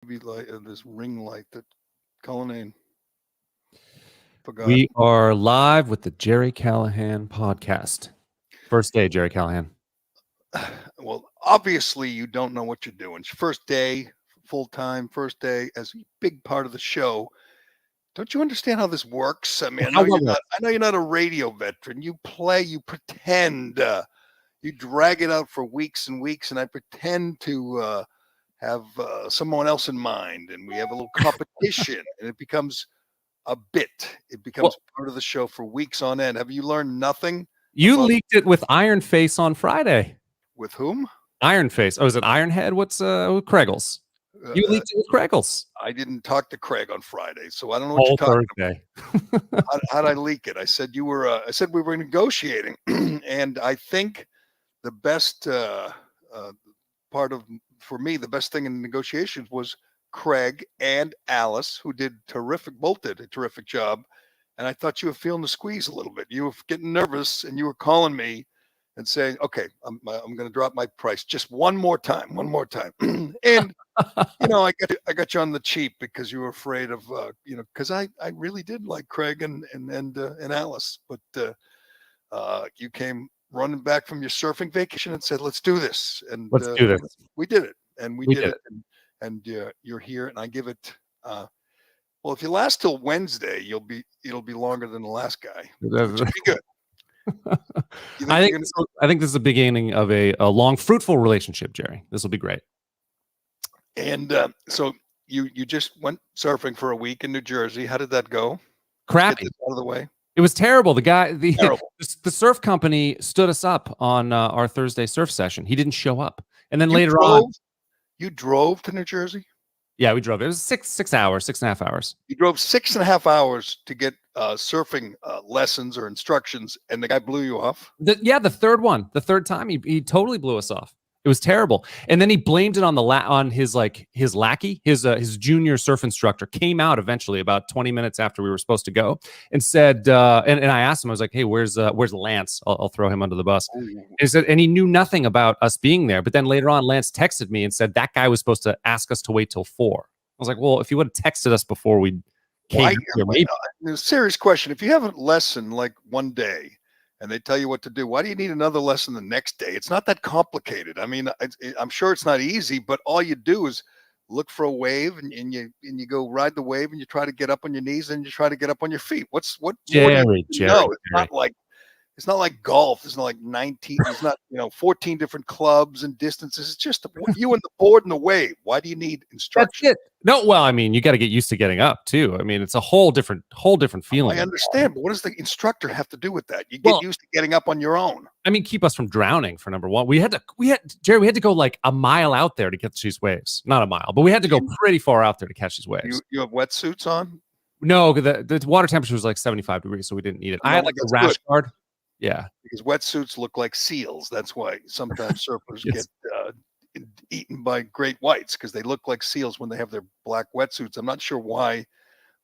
Be light this ring light that Callahan forgot. We are live with the Gerry Callahan podcast. First day, Gerry Callahan. Well, obviously you don't know what you're doing. It's your first day, full time, first day as a big part of the show. Don't you understand how this works? I mean, I know you're not. I know you're not a radio veteran. You play, you pretend, you drag it out for weeks and weeks, and I pretend to have someone else in mind, and we have a little competition, and it becomes a bit. It becomes part of the show for weeks on end. Have you learned nothing? You leaked it with Iron Face on Friday. With whom? Iron Face. Oh, is it Ironhead? What's Craigles? You leaked it with Craigles. I didn't talk to Craig on Friday, so I don't know what you're talking about. How'd I leak it? I said you were. I said we were negotiating, and I think the best part of, for me, the best thing in negotiations was Craig and Alice, who both did a terrific job. And I thought you were feeling the squeeze a little bit. You were getting nervous, and you were calling me and saying, "Okay, I'm going to drop my price just one more time." And you know, I got you on the cheap because you were afraid of because I really did like Craig and Alice, but you came running back from your surfing vacation and said, "Let's do this." And let's do this. We did it, and we did it. And you're here, and I give it. Well, if you last till Wednesday, it'll be longer than the last guy. Which would be good. I think this is the beginning of a long, fruitful relationship, Gerry. This will be great. And so you just went surfing for a week in New Jersey. How did that go? Crappy. Get this out of the way. It was terrible. The surf company stood us up on our Thursday surf session. He didn't show up, and then later on, you drove to New Jersey. Yeah, we drove. It was 6.5 hours. You drove 6.5 hours to get surfing lessons or instructions, and the guy blew you off. The third time, he totally blew us off. It was terrible. And then he blamed it on his lackey, his junior surf instructor came out eventually about 20 minutes after we were supposed to go and said, and I asked him, I was like, "Hey, where's Lance? I'll throw him under the bus." And he knew nothing about us being there. But then later on, Lance texted me and said that guy was supposed to ask us to wait till 4. I was like, well, if he would have texted us before we came here, maybe. A serious question. If you have a lesson like one day, and they tell you what to do, why do you need another lesson the next day? It's not that complicated. I mean, I'm sure it's not easy, but all you do is look for a wave, and you go ride the wave, and you try to get up on your knees, and you try to get up on your feet. What Gerry, no, it's not like golf. It's not like 19. It's not 14 different clubs and distances. It's just you and the board and the wave. Why do you need instruction? That's it. No, well, I mean, you got to get used to getting up too. I mean, it's a whole different feeling. I understand, but what does the instructor have to do with that? You get used to getting up on your own. I mean, keep us from drowning for number one. Gerry, we had to go like a mile out there to catch these waves. Not a mile, but we had to go pretty far out there to catch these waves. You have wetsuits on? No, the water temperature was like 75 degrees, so we didn't need it. I had like a rash guard. Yeah, because wetsuits look like seals. That's why sometimes surfers get eaten by great whites, because they look like seals when they have their black wetsuits. I'm not sure why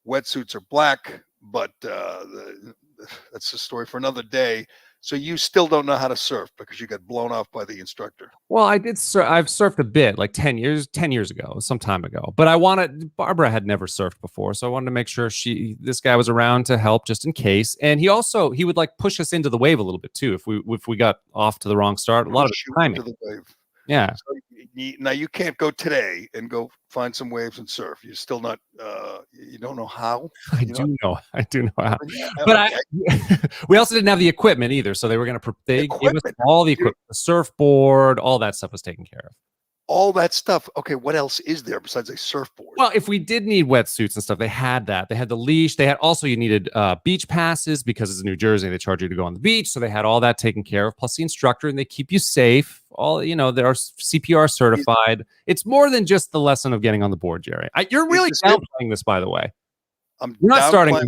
wetsuits are black, but that's a story for another day. So you still don't know how to surf because you got blown off by the instructor. Well, I did. I've surfed a bit, like 10 years ago, some time ago. But Barbara had never surfed before, so I wanted to make sure this guy was around to help just in case. And he would like push us into the wave a little bit too if we got off to the wrong start. A lot of timing. The wave. Yeah. So now you can't go today and go find some waves and surf. You're still not. You don't know how. I do know how. But we also didn't have the equipment either, so they were going to. They gave us all the equipment, the surfboard, all that stuff was taken care of. All that stuff. Okay, what else is there besides a surfboard? Well, if we did need wetsuits and stuff, they had that. They had the leash. They had also, you needed beach passes because it's New Jersey. They charge you to go on the beach, so they had all that taken care of. Plus the instructor, and they keep you safe. All they are CPR certified. It's more than just the lesson of getting on the board, Gerry. You're really downplaying this, by the way. You're not starting.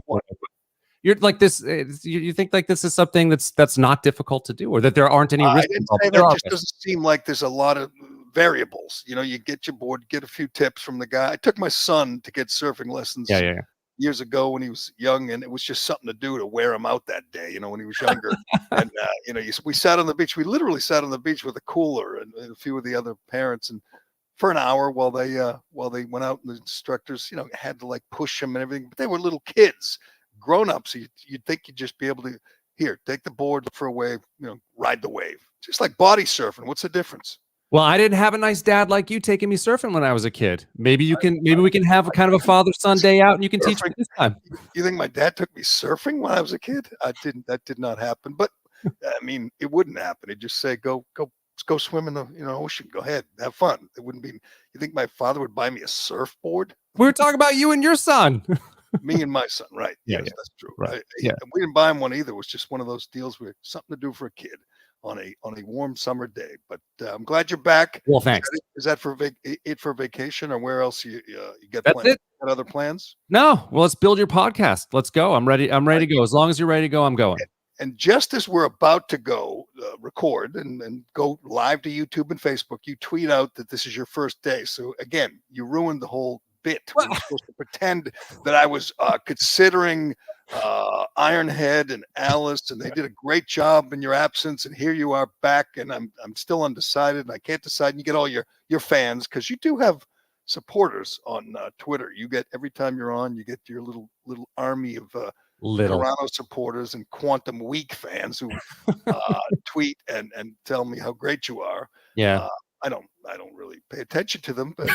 You're like this. You think like this is something that's not difficult to do, or that there aren't any risks. I didn't say that. It just doesn't seem like there's a lot of variables. You get your board, get a few tips from the guy. I took my son to get surfing lessons years ago when he was young, and it was just something to do to wear him out that day, when he was younger. And we sat on the beach. We literally sat on the beach with a cooler and a few of the other parents, and for an hour while they went out, and the instructors, had to like push them and everything. But they were little kids. Grown-ups, you'd think you'd just be able to, here, take the board for a wave, ride the wave. Just like body surfing. What's the difference? Well, I didn't have a nice dad like you taking me surfing when I was a kid. Maybe we can have a kind of a father-son day out, and you can teach me this time. You think my dad took me surfing when I was a kid? That did not happen. But I mean, it wouldn't happen. He'd just say, go swim in the ocean. Go ahead, have fun. It wouldn't be. You think my father would buy me a surfboard? We were talking about you and your son. Me and my son, right? Yeah, yes, that's true. Right. Yeah, we didn't buy him one either. It was just one of those deals where something to do for a kid on a warm summer day. But I'm glad you're back. Well, thanks. Is that for for vacation, or where else you get That's plans? it. Got other plans? No. Well, let's build your podcast. Let's go. I'm ready. I'm ready to go. As long as you're ready to go, I'm going. And just as we're about to go record and go live to YouTube and Facebook, you tweet out that this is your first day. So again, you ruined the whole bit. We were supposed to pretend that I was considering Ironhead and Alice, and they did a great job in your absence. And here you are back, and I'm still undecided, and I can't decide. And you get all your fans, because you do have supporters on Twitter. You get, every time you're on, you get your little army of Toronto supporters and Quantum Week fans who tweet and tell me how great you are. Yeah. I don't really pay attention to them, but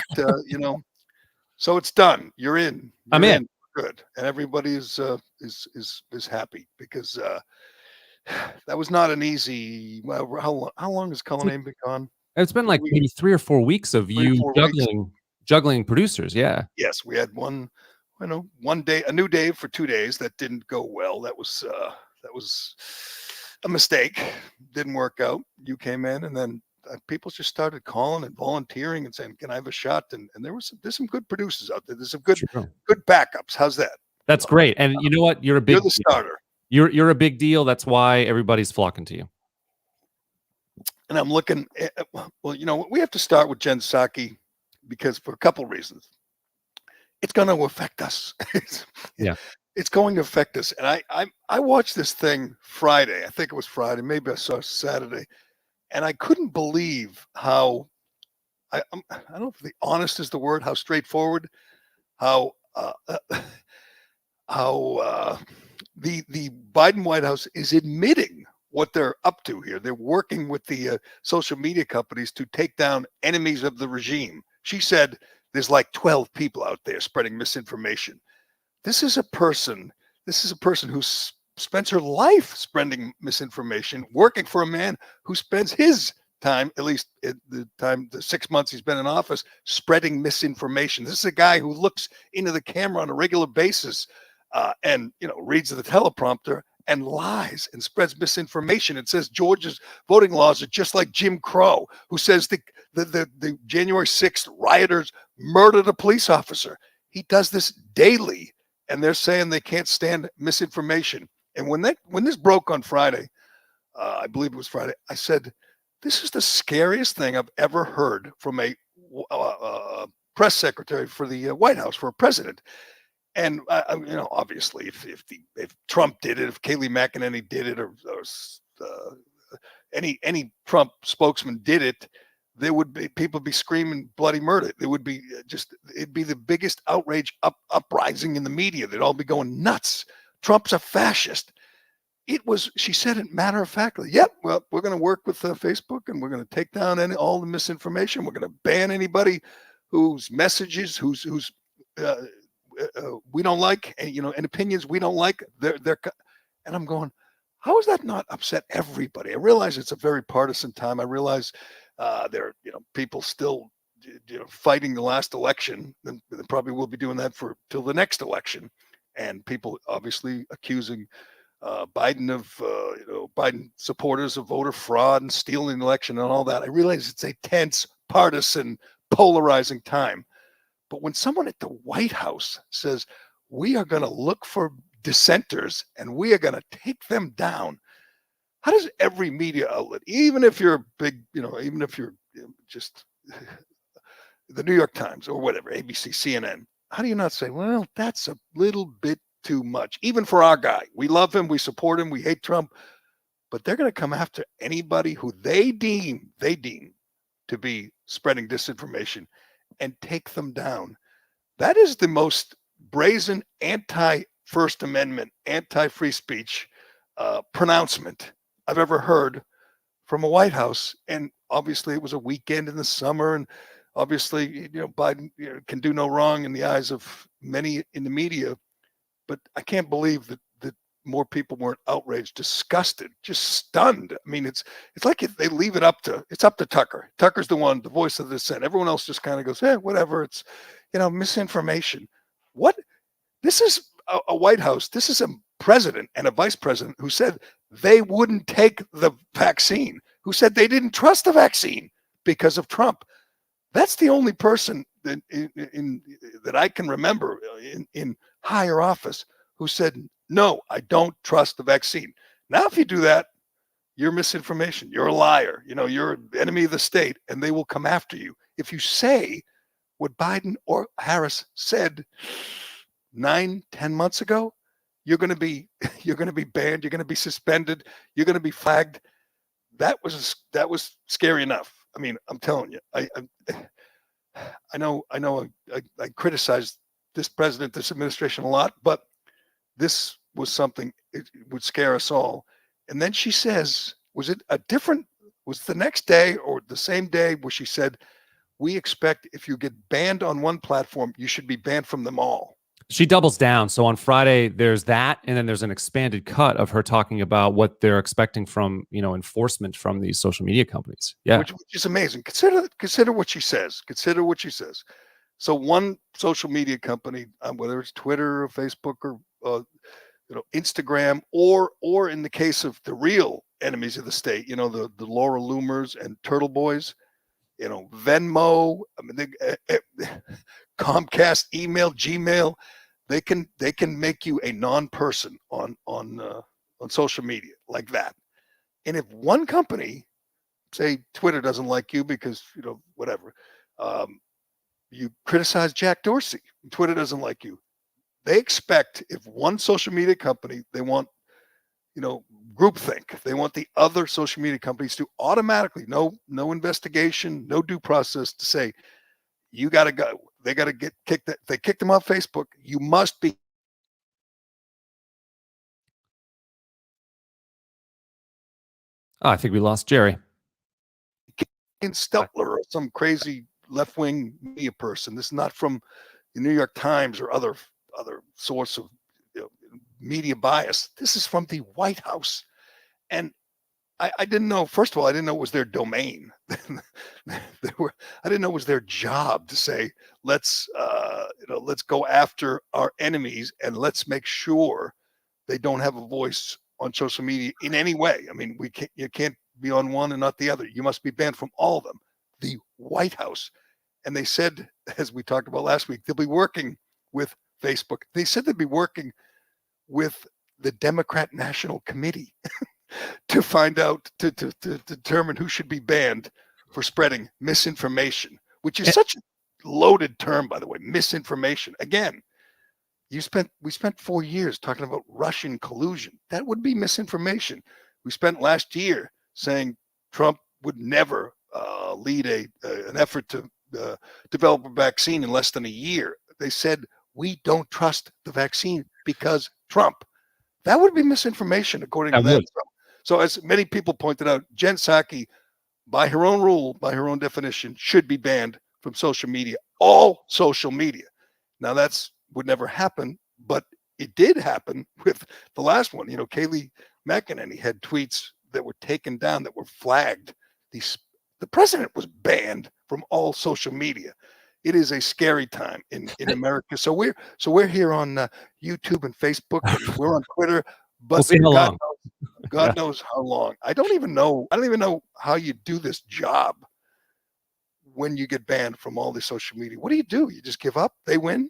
so it's done. You're in. I'm in. Good. And everybody is happy, because that was not an easy. How long has Callahan been gone? It's been like maybe 3 or 4 weeks of you juggling producers. Yeah. Yes, we had one day, a new Dave for 2 days that didn't go well. That was a mistake. Didn't work out. You came in, and then people just started calling and volunteering and saying, "Can I have a shot?" And there's some good producers out there. There's some good backups. How's that? That's great. And you know what? You're the starter. You're a big deal. That's why everybody's flocking to you. And I'm looking at, well, we have to start with Jen Psaki, because for a couple reasons. It's going to affect us. It's going to affect us. And I watched this thing Friday. I think it was Friday. Maybe I saw Saturday. And I couldn't believe how, I don't know if the honest is the word, how straightforward, how the Biden White House is admitting what they're up to here. They're working with the social media companies to take down enemies of the regime. She said there's like 12 people out there spreading misinformation. This is a person who spends her life spreading misinformation, working for a man who spends his time, at least at the 6 months he's been in office, spreading misinformation. This is a guy who looks into the camera on a regular basis and reads the teleprompter and lies and spreads misinformation and says Georgia's voting laws are just like Jim Crow, who says the January 6th rioters murdered a police officer. He does this daily, and they're saying they can't stand misinformation. And when this broke on Friday, I believe it was Friday, I said, this is the scariest thing I've ever heard from a press secretary for the White House, for a president. And obviously, if Trump did it, if Kayleigh McEnany did it, or any Trump spokesman did it, there would be people be screaming bloody murder. There would be it'd be the biggest outrage uprising in the media. They'd all be going nuts. Trump's a fascist. She said it matter of factly. Yep. Well, we're going to work with Facebook, and we're going to take down all the misinformation. We're going to ban anybody whose messages, whose we don't like, and opinions we don't like. They're and I'm going, how is that not upset everybody? I realize it's a very partisan time. I realize there are people still fighting the last election, and they probably will be doing that till the next election, and people obviously accusing Biden of Biden supporters of voter fraud and stealing the election and all that. I realize it's a tense, partisan, polarizing time. But when someone at the White House says, we are going to look for dissenters and we are going to take them down, how does every media outlet, even if you're a big, even if you're just the New York Times or whatever, ABC, CNN, how do you not say, well, that's a little bit too much, even for our guy? We love him, we support him, we hate Trump, but they're going to come after anybody who they deem to be spreading disinformation and take them down. That is the most brazen anti-First Amendment, anti-free speech pronouncement I've ever heard from a White House. And obviously, it was a weekend in the summer, and obviously, Biden can do no wrong in the eyes of many in the media. But I can't believe that more people weren't outraged, disgusted, just stunned. I mean, it's like they leave it up to Tucker. Tucker's the one, the voice of the dissent. Everyone else just kind of goes, whatever. It's misinformation. What? This is a White House. This is a president and a vice president who said they wouldn't take the vaccine, who said they didn't trust the vaccine because of Trump. That's the only person that I can remember in higher office who said, no, I don't trust the vaccine. Now, if you do that, you're misinformation. You're a liar. You're an enemy of the state, and they will come after you. If you say what Biden or Harris said 9-10 months ago, you're going to be banned. You're going to be suspended. You're going to be flagged. That was scary enough. I mean, I'm telling you, I know I criticized this president, this administration a lot, but this was something, it would scare us all. And then she says, was it the next day or the same day where she said, we expect if you get banned on one platform, you should be banned from them all. She doubles down. So on Friday, there's that, and then there's an expanded cut of her talking about what they're expecting from, enforcement from these social media companies. Yeah, which is amazing. Consider what she says. Consider what she says. So one social media company, whether it's Twitter or Facebook or Instagram, or in the case of the real enemies of the state, the Laura Loomers and Turtle Boys, Venmo, Comcast, email, Gmail, they can make you a non-person on social media like that. And if one company, say Twitter, doesn't like you because whatever, you criticize Jack Dorsey, Twitter doesn't like you. They expect, if one social media company, they want groupthink. They want the other social media companies to automatically, no investigation, no due process, to say, you got to go. They got to get kicked. They kicked them off Facebook. You must be. Oh, I think we lost Gerry. Steltler or some crazy left-wing media person. This is not from the New York Times or other source of media bias. This is from the White House. And I didn't know, first of all, I didn't know it was their domain. I didn't know it was their job to say, let's go after our enemies and let's make sure they don't have a voice on social media in any way. I mean, you can't be on one and not the other. You must be banned from all of them. The White House. And they said, as we talked about last week, they'll be working with Facebook. They said they'd be working with the Democrat National Committee to find out, to determine who should be banned for spreading misinformation, which is such a loaded term, by the way, misinformation. Again, we spent 4 years talking about Russian collusion. That would be misinformation. We spent last year saying Trump would never lead an effort to develop a vaccine in less than a year. They said, we don't trust the vaccine because Trump. That would be misinformation, according to them. So as many people pointed out, Jen Psaki, by her own rule, by her own definition, should be banned from social media, all social media. Now, would never happen, but it did happen with the last one. Kayleigh McEnany had tweets that were taken down, that were flagged. The president was banned from all social media. It is a scary time in America. So we're here on YouTube and Facebook, and we're on Twitter. But we'll see how long. God knows how long. I don't even know how you do this job when you get banned from all the social media. What do? You just give up? They win?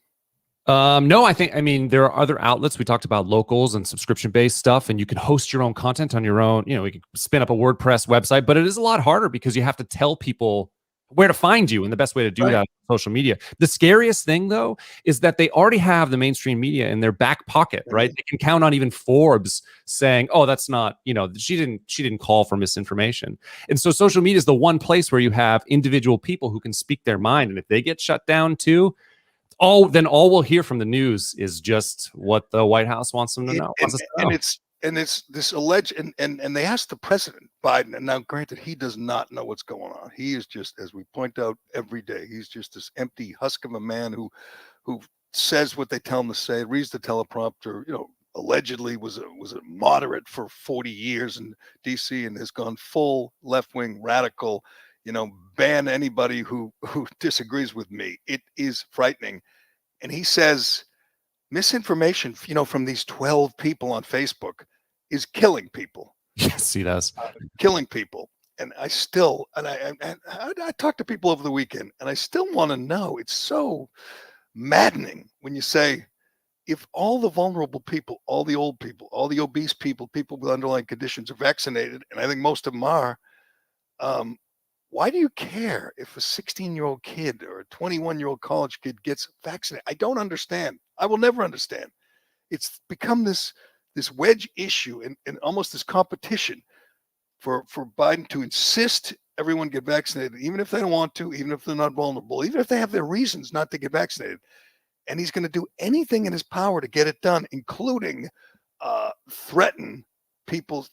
No, I mean, there are other outlets. We talked about locals and subscription-based stuff, and you can host your own content on your own. You can spin up a WordPress website, but it is a lot harder because you have to tell people where to find you, and the best way to do that on social media. The scariest thing, though, is that they already have the mainstream media in their back pocket, right? They can count on even Forbes saying, "Oh, that's not, she didn't call for misinformation." And so social media is the one place where you have individual people who can speak their mind, and if they get shut down too, all we'll hear from the news is just what the White House wants them to know. And it's this alleged, and they asked the president Biden, and now granted, he does not know what's going on. He is just, as we point out every day, he's just this empty husk of a man who says what they tell him to say, reads the teleprompter, allegedly was a moderate for 40 years in DC and has gone full left-wing radical, ban anybody who disagrees with me. It is frightening. And he says misinformation, from these 12 people on Facebook is killing people. Yes, he does. Killing people. And I still, I talk to people over the weekend, and I still want to know. It's so maddening when you say, if all the vulnerable people, all the old people, all the obese people, people with underlying conditions are vaccinated, and I think most of them are, why do you care if a 16-year-old kid or a 21-year-old college kid gets vaccinated? I don't understand. I will never understand. It's become this wedge issue and almost this competition for Biden to insist everyone get vaccinated, even if they don't want to, even if they're not vulnerable, even if they have their reasons not to get vaccinated. And he's going to do anything in his power to get it done, including threaten people's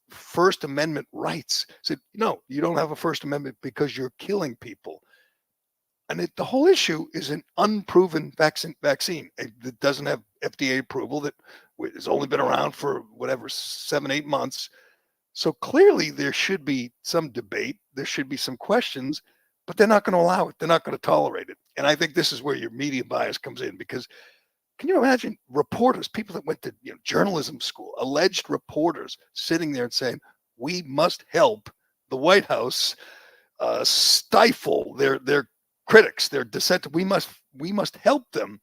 First Amendment rights. Said, no, you don't have a First Amendment because you're killing people. And the whole issue is an unproven vaccine that doesn't have FDA approval, that has only been around for 7-8 months. So clearly there should be some debate. There should be some questions, but they're not going to allow it. They're not going to tolerate it. And I think this is where your media bias comes in, because can you imagine reporters, people that went to journalism school, alleged reporters sitting there and saying, we must help the White House stifle their critics, their dissent. We must help them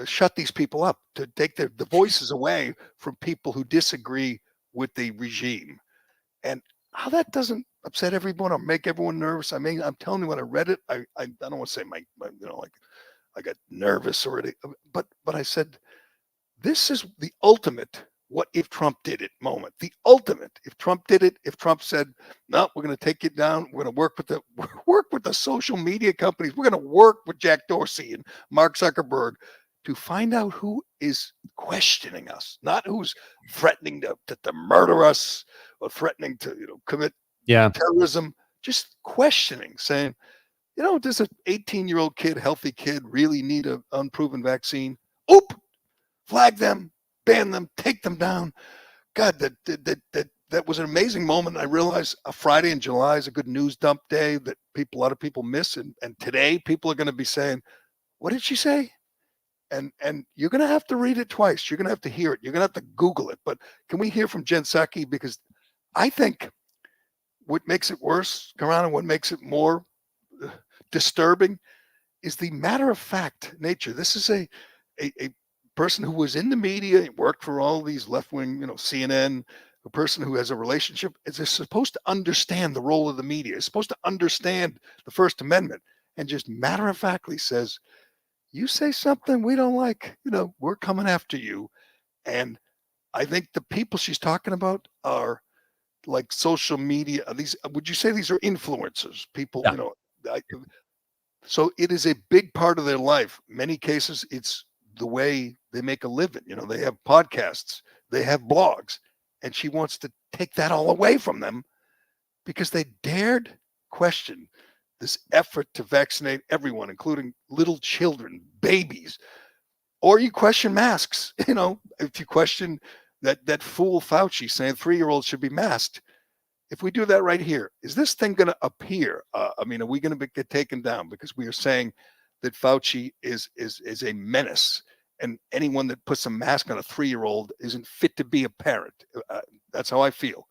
shut these people up, to take the voices away from people who disagree with the regime. And how that doesn't upset everyone or make everyone nervous. I mean, I'm telling you, when I read it, I don't want to say my like I got nervous or anything, but I said, this is the ultimate what if Trump did it moment. The ultimate, if Trump did it, if Trump said, no, we're going to take it down. We're going to work with the social media companies. We're going to work with Jack Dorsey and Mark Zuckerberg to find out who is questioning us, not who's threatening to murder us or threatening to commit terrorism, just questioning, saying, does an 18-year-old kid, healthy kid, really need an unproven vaccine? Oop, flag them, ban them, take them down. God, that was an amazing moment. I realized a Friday in July is a good news dump day that a lot of people miss. And today people are going to be saying, what did she say? And you're going to have to read it twice. You're going to have to hear it. You're going to have to Google it. But can we hear from Jen Psaki? Because I think what makes it worse, Karan, and what makes it more disturbing is the matter-of-fact nature. This is a person who was in the media, worked for all these left-wing, CNN, a person who has a relationship, is supposed to understand the role of the media, is supposed to understand the First Amendment, and just matter-of-factly says, you say something we don't like, we're coming after you. And I think the people she's talking about are like social media. Would you say these are influencers? People, so it is a big part of their life. Many cases, it's the way they make a living. They have podcasts, they have blogs, and she wants to take that all away from them because they dared question this effort to vaccinate everyone, including little children, babies. Or you question masks. If you question that fool Fauci saying 3-year-olds should be masked. If we do that right here, is this thing going to appear? Are we going to get taken down because we are saying that Fauci is a menace, and anyone that puts a mask on a 3-year-old isn't fit to be a parent? That's how I feel.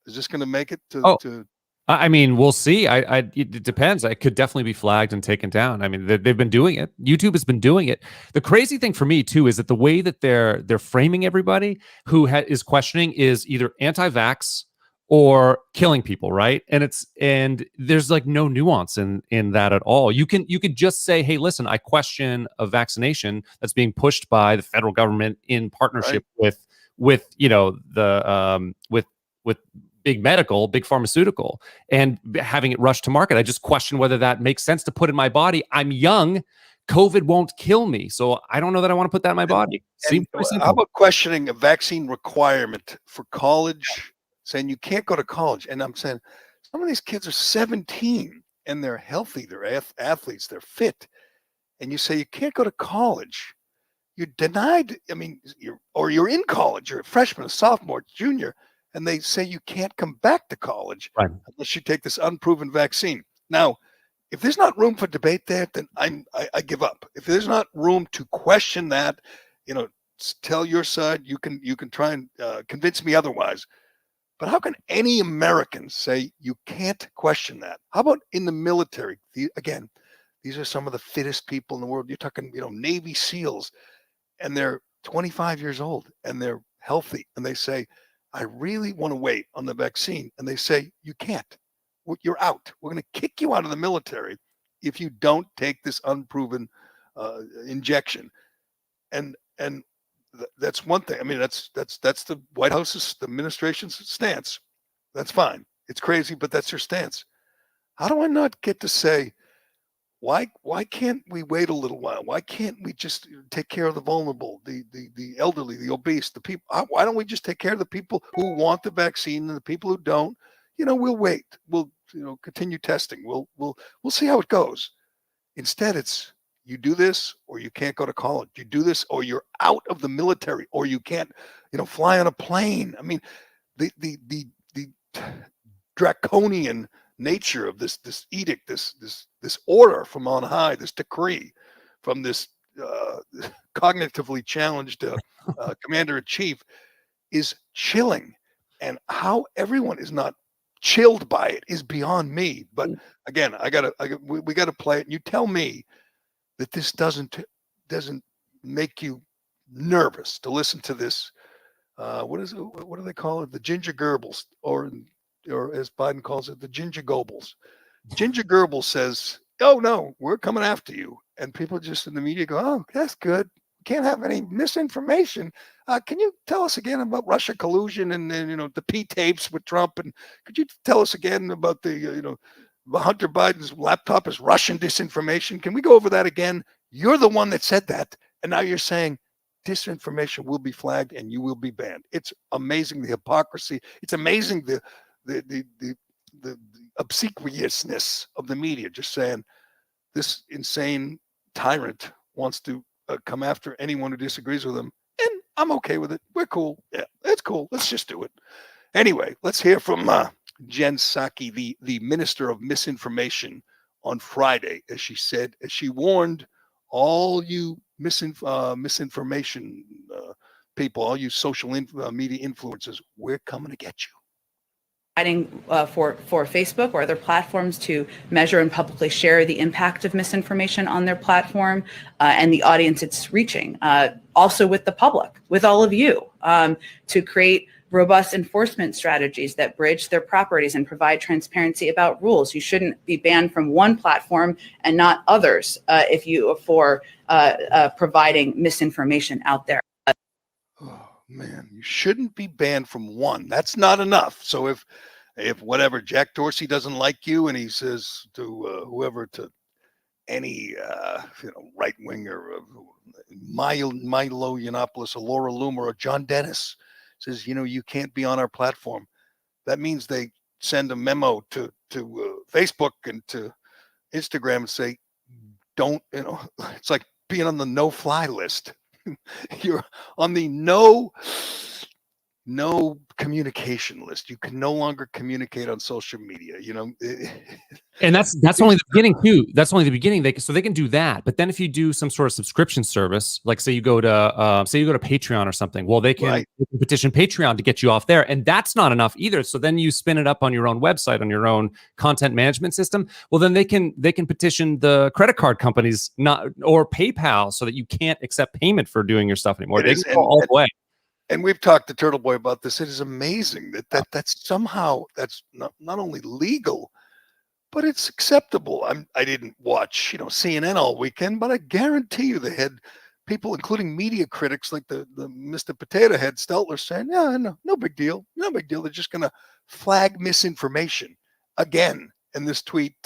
Is this going to make it to? I mean, we'll see. It depends. It could definitely be flagged and taken down. I mean, they've been doing it. YouTube has been doing it. The crazy thing for me too is that the way that they're framing everybody who is questioning is either anti-vax or killing people, right? And there's like no nuance in that at all. You could just say, hey, listen, I question a vaccination that's being pushed by the federal government in partnership with with big medical, big pharmaceutical, and having it rushed to market. I just question whether that makes sense to put in my body. I'm young. COVID won't kill me, so I don't know that I want to put that in my body. Seems pretty simple. How about questioning a vaccine requirement for college, saying you can't go to college? And I'm saying some of these kids are 17 and they're healthy, they're athletes, they're fit, and you say you can't go to college. You're denied. I mean, you're in college, you're a freshman, a sophomore, junior, and they say you can't come back to college unless you take this unproven vaccine. Now, if there's not room for debate there, then I give up. If there's not room to question that, tell your side. You can try and convince me otherwise. But how can any American say you can't question that? How about in the military? Again, these are some of the fittest people in the world. You're talking, Navy SEALs, and they're 25 years old and they're healthy, and they say, I really want to wait on the vaccine, and they say you can't. You're out. We're going to kick you out of the military if you don't take this unproven injection. And that's one thing. I mean, that's the White House's, the administration's stance. That's fine. It's crazy, but that's your stance. How do I not get to say, why can't we wait a little while? Why can't we just take care of the vulnerable, the elderly, the obese, the people? Why don't we just take care of the people who want the vaccine and the people who don't? We'll wait. We'll continue testing. We'll see how it goes. Instead, it's you do this or you can't go to college. You do this or you're out of the military, or you can't, fly on a plane. I mean, the draconian nature of this edict, this order from on high, this decree from this cognitively challenged commander-in-chief is chilling, and how everyone is not chilled by it is beyond me. But again, we gotta play it. And you tell me that this doesn't make you nervous to listen to this. What do they call it? The Ginger Goebbels, or as Biden calls it, the Ginger Goebbels. Ginger Goebbels says, "Oh no, we're coming after you," and people just in the media go, "Oh, that's good. Can't have any misinformation. Can you tell us again about Russia collusion and the P tapes with Trump? And could you tell us again about the Hunter Biden's laptop is Russian disinformation? Can we go over that again? You're the one that said that, and now you're saying disinformation will be flagged and you will be banned." It's amazing, the hypocrisy. It's amazing the obsequiousness of the media, just saying this insane tyrant wants to come after anyone who disagrees with him, and I'm okay with it. We're cool. Yeah, it's cool. Let's just do it. Anyway, let's hear from Jen Psaki, the Minister of Misinformation, on Friday, as she warned all you misinformation people, all you social media influencers, we're coming to get you. For Facebook or other platforms to measure and publicly share the impact of misinformation on their platform and the audience it's reaching. Also with the public, with all of you, to create robust enforcement strategies that bridge their properties and provide transparency about rules. You shouldn't be banned from one platform and not others for providing misinformation out there. Oh man, you shouldn't be banned from one. That's not enough. So if whatever, Jack Dorsey doesn't like you and he says to whoever, to any right winger, Milo Yiannopoulos or Laura Loomer or John Dennis, says, you can't be on our platform, that means they send a memo to Facebook and to Instagram and say, don't, it's like being on the no-fly list. You're on the no communication list. You can no longer communicate on social media, and that's only the beginning too. That's only the beginning. They can do that, but then if you do some sort of subscription service, like say you go to Patreon or something, well, they can petition Patreon to get you off there, and that's not enough either. So then you spin it up on your own website, on your own content management system. Well, then they can they the credit card companies, or PayPal, so that you can't accept payment for doing your stuff anymore. They can go all the way. And we've talked to Turtle Boy about this. It is amazing that's somehow that's not only legal, but it's acceptable. I didn't watch, CNN all weekend, but I guarantee you they had people, including media critics like the Mr. Potato Head Steltler, saying, "Yeah, no big deal, no big deal. They're just going to flag misinformation again." And this tweet,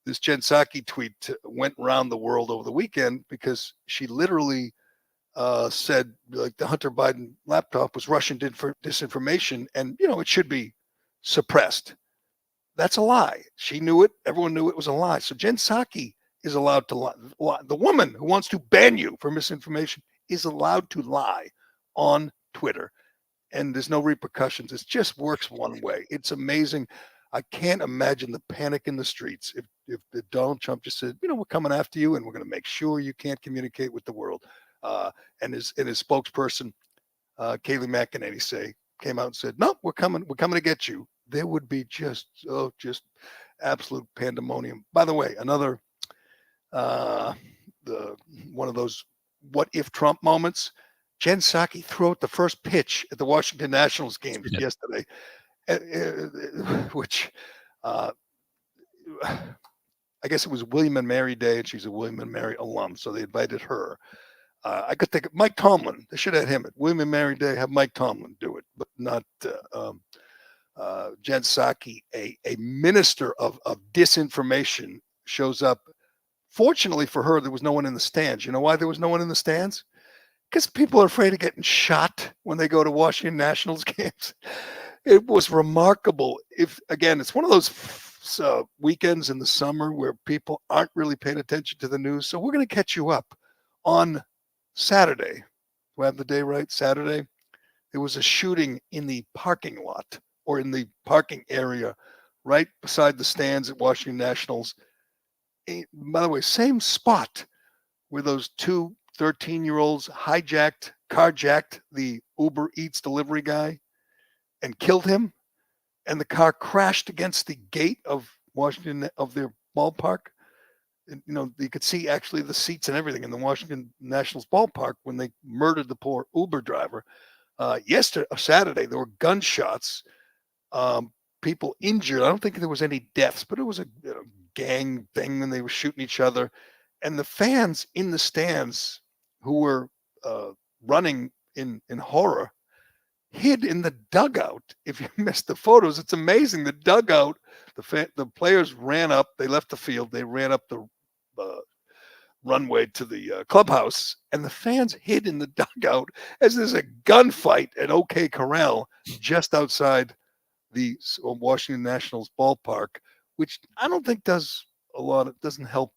this Jen Psaki tweet, went around the world over the weekend because she literally said like the Hunter Biden laptop was Russian disinformation, and it should be suppressed. That's a lie. She knew it. Everyone knew it was a lie. So Jen Psaki is allowed to lie. The woman who wants to ban you for misinformation is allowed to lie on Twitter, and there's no repercussions. It just works one way. It's amazing. I can't imagine the panic in the streets if Donald Trump just said, we're coming after you, and we're going to make sure you can't communicate with the world. And his spokesperson, Kayleigh McEnany, came out and said, "No, we're coming to get you." There would be just absolute pandemonium. By the way, another one of those what if Trump moments. Jen Psaki threw out the first pitch at the Washington Nationals game yesterday, which I guess it was William and Mary Day, and she's a William and Mary alum, so they invited her. I could think of Mike Tomlin. They should have had him at William and Mary Day. Have Mike Tomlin do it, but not Jen Psaki, a minister of disinformation, shows up. Fortunately for her, there was no one in the stands. You know why there was no one in the stands? Because people are afraid of getting shot when they go to Washington Nationals games. It was remarkable. It's one of those weekends in the summer where people aren't really paying attention to the news. So we're going to catch you up on Saturday. Do I have the day right? Saturday. There was a shooting in the parking lot or in the parking area right beside the stands at Washington Nationals. By the way, same spot where those two 13-year-olds carjacked the Uber Eats delivery guy and killed him. And the car crashed against the gate of Washington, of their ballpark. And, you could see actually the seats and everything in the Washington Nationals ballpark when they murdered the poor Uber driver. Saturday, there were gunshots, people injured. I don't think there was any deaths, but it was a gang thing and they were shooting each other. And the fans in the stands who were running in horror hid in the dugout. If you missed the photos, it's amazing. The dugout, the players ran up, they left the field, they ran up the runway to the clubhouse, and the fans hid in the dugout as there's a gunfight at OK Corral just outside the Washington Nationals ballpark, which I don't think does a lot. It doesn't help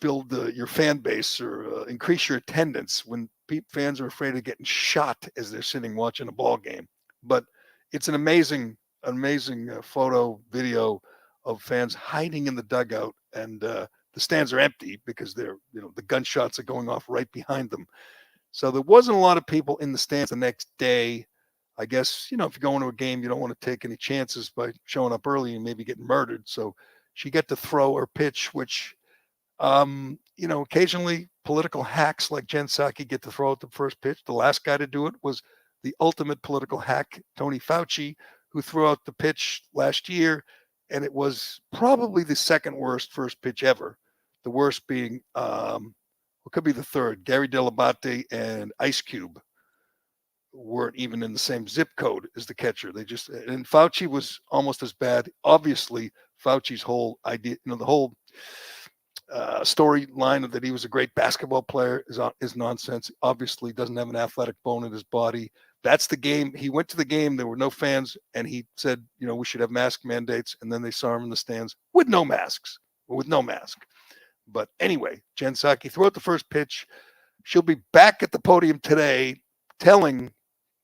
build your fan base or increase your attendance when fans are afraid of getting shot as they're sitting watching a ball game. But it's an amazing photo, video of fans hiding in the dugout, and the stands are empty because they're, the gunshots are going off right behind them. So there wasn't a lot of people in the stands the next day. I guess, if you're going to a game, you don't want to take any chances by showing up early and maybe getting murdered. So she got to throw her pitch, which, occasionally political hacks like Jen Psaki get to throw out the first pitch. The last guy to do it was the ultimate political hack, Tony Fauci, who threw out the pitch last year. And it was probably the second worst first pitch ever. The worst being, what could be the third? Gary Dell'Abate and Ice Cube weren't even in the same zip code as the catcher. And Fauci was almost as bad. Obviously, Fauci's whole idea, the whole storyline that he was a great basketball player is nonsense. Obviously, doesn't have an athletic bone in his body. That's the game. He went to the game. There were no fans, and he said, we should have mask mandates. And then they saw him in the stands with no masks, with no mask. But anyway, Jen Psaki threw out the first pitch. She'll be back at the podium today telling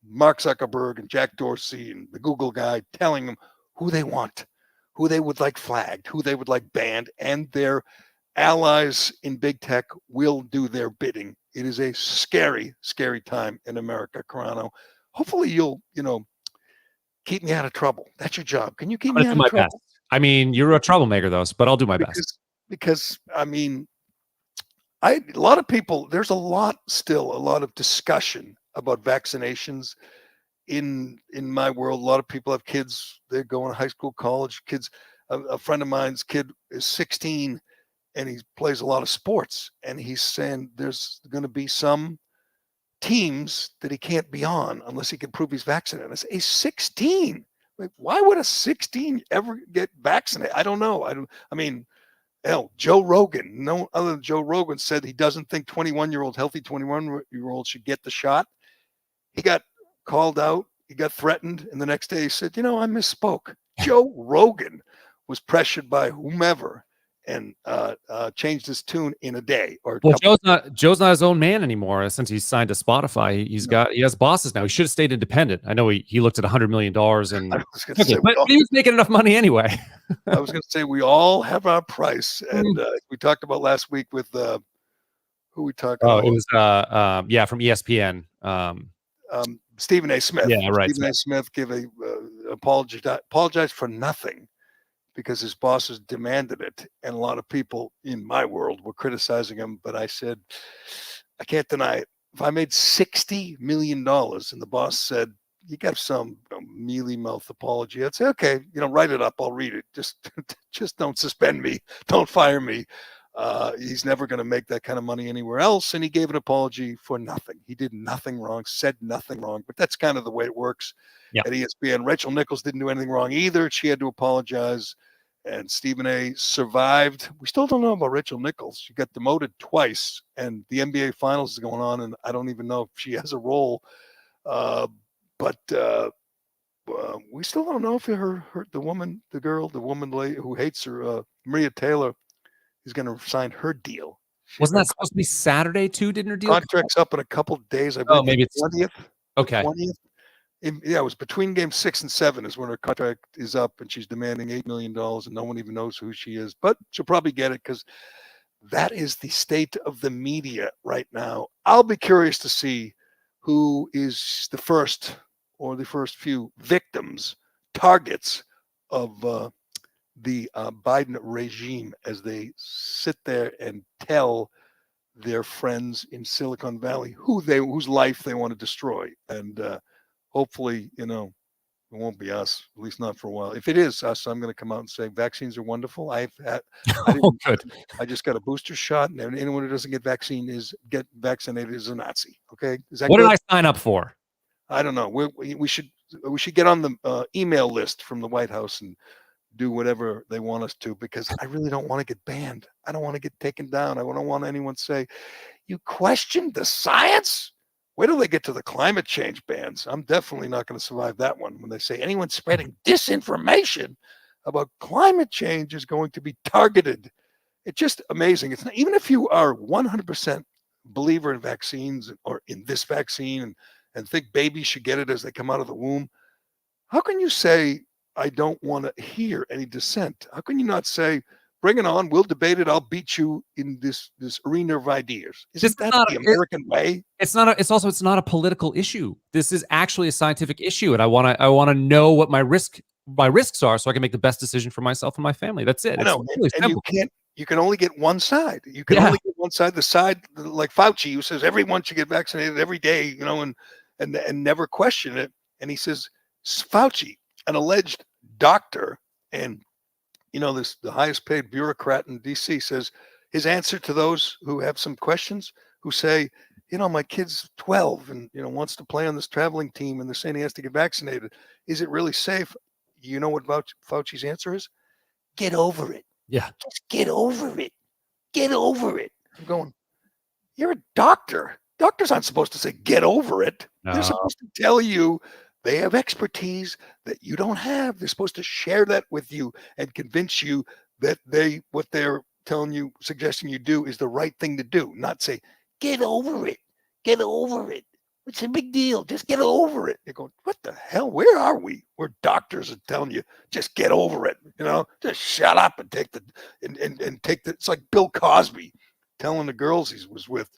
Mark Zuckerberg and Jack Dorsey and the Google guy, telling them who they want, who they would like flagged, who they would like banned, and their allies in big tech will do their bidding. It is a scary, scary time in America, Carano. Hopefully you'll, keep me out of trouble. That's your job. Can you keep me out of trouble? Best. I mean, you're a troublemaker, though, but I'll do my best. Because I mean, A lot of people, there's a lot of discussion about vaccinations in my world. A lot of people have kids, they're going to high school, college, kids. A friend of mine's kid is 16 and he plays a lot of sports, and he's saying there's going to be some teams that he can't be on unless he can prove he's vaccinated. I say, he's 16. Like, why would a 16 ever get vaccinated? I don't know. I mean, hell, Joe Rogan, no other than Joe Rogan, said he doesn't think healthy 21-year-olds should get the shot. He got called out. He got threatened. And the next day he said, I misspoke. Joe Rogan was pressured by whomever and changed his tune in a day. Well, Joe's not his own man anymore since he's signed to Spotify. He has bosses now. He should have stayed independent. I know he looked at $100 million and but he was making enough money anyway. I was going to say we all have our price, and we talked about last week with who we talked about. Oh, it was from ESPN. Stephen A. Smith. Yeah, right. Stephen A. Smith gave a apologize for nothing, because his bosses demanded it. And a lot of people in my world were criticizing him. But I said, I can't deny it. If I made $60 million and the boss said, you got some mealy mouth apology, I'd say, okay, write it up. I'll read it. Just don't suspend me. Don't fire me. He's never going to make that kind of money anywhere else. And he gave an apology for nothing. He did nothing wrong, said nothing wrong. But that's kind of the way it works at ESPN. Rachel Nichols didn't do anything wrong either. She had to apologize. And Stephen A. survived. We still don't know about Rachel Nichols. She got demoted twice. And the NBA Finals is going on. And I don't even know if she has a role. But we still don't know if the woman lady who hates her, Maria Taylor, is going to sign her deal. Wasn't that supposed to be Saturday too? Didn't her deal? Contract's up in a couple of days. I believe maybe it's 20th. Okay. 20th. It was between game 6 and 7 is when her contract is up, and she's demanding $8 million, and no one even knows who she is. But she'll probably get it, because that is the state of the media right now. I'll be curious to see who is the first few victims, targets of the Biden regime, as they sit there and tell their friends in Silicon Valley whose life they want to destroy. And hopefully, it won't be us, at least not for a while. If it is us, I'm going to come out and say vaccines are wonderful. Good. I just got a booster shot, and anyone who doesn't get vaccinated is a Nazi. Okay, is that what good? did I sign up for? I don't know. We should get on the email list from the White House and do whatever they want us to, because I really don't want to get banned. I don't want to get taken down. I don't want anyone to say, you questioned the science? Wait till they get to the climate change bans. I'm definitely not going to survive that one. When they say anyone spreading disinformation about climate change is going to be targeted. It's just amazing. It's not, even if you are 100% believer in vaccines or in this vaccine and think babies should get it as they come out of the womb, how can you say, I don't want to hear any dissent? How can you not say, bring it on, we'll debate it, I'll beat you in this arena of ideas? Isn't that the American way? It's not a political issue. This is actually a scientific issue, and I want to know what my risks are, so I can make the best decision for myself and my family. That's it. I know, and you can only get one side. You can only get one side. The side like Fauci, who says everyone should get vaccinated every day, and never question it. And he says, Fauci, an alleged doctor, and the highest paid bureaucrat in DC, says his answer to those who have some questions, who say, my kid's 12 and wants to play on this traveling team, and they're saying he has to get vaccinated. Is it really safe? You know what Fauci's answer is? Get over it. Yeah. Just get over it. Get over it. I'm going, you're a doctor. Doctors aren't supposed to say get over it. No. They're supposed to tell you they have expertise that you don't have. They're supposed to share that with you and convince you that what they're telling you, suggesting you do, is the right thing to do. Not say, get over it. Get over it. It's a big deal. Just get over it. You're going, what the hell? Where are we? Where doctors are telling you, just get over it. Just shut up and take it's like Bill Cosby telling the girls he was with,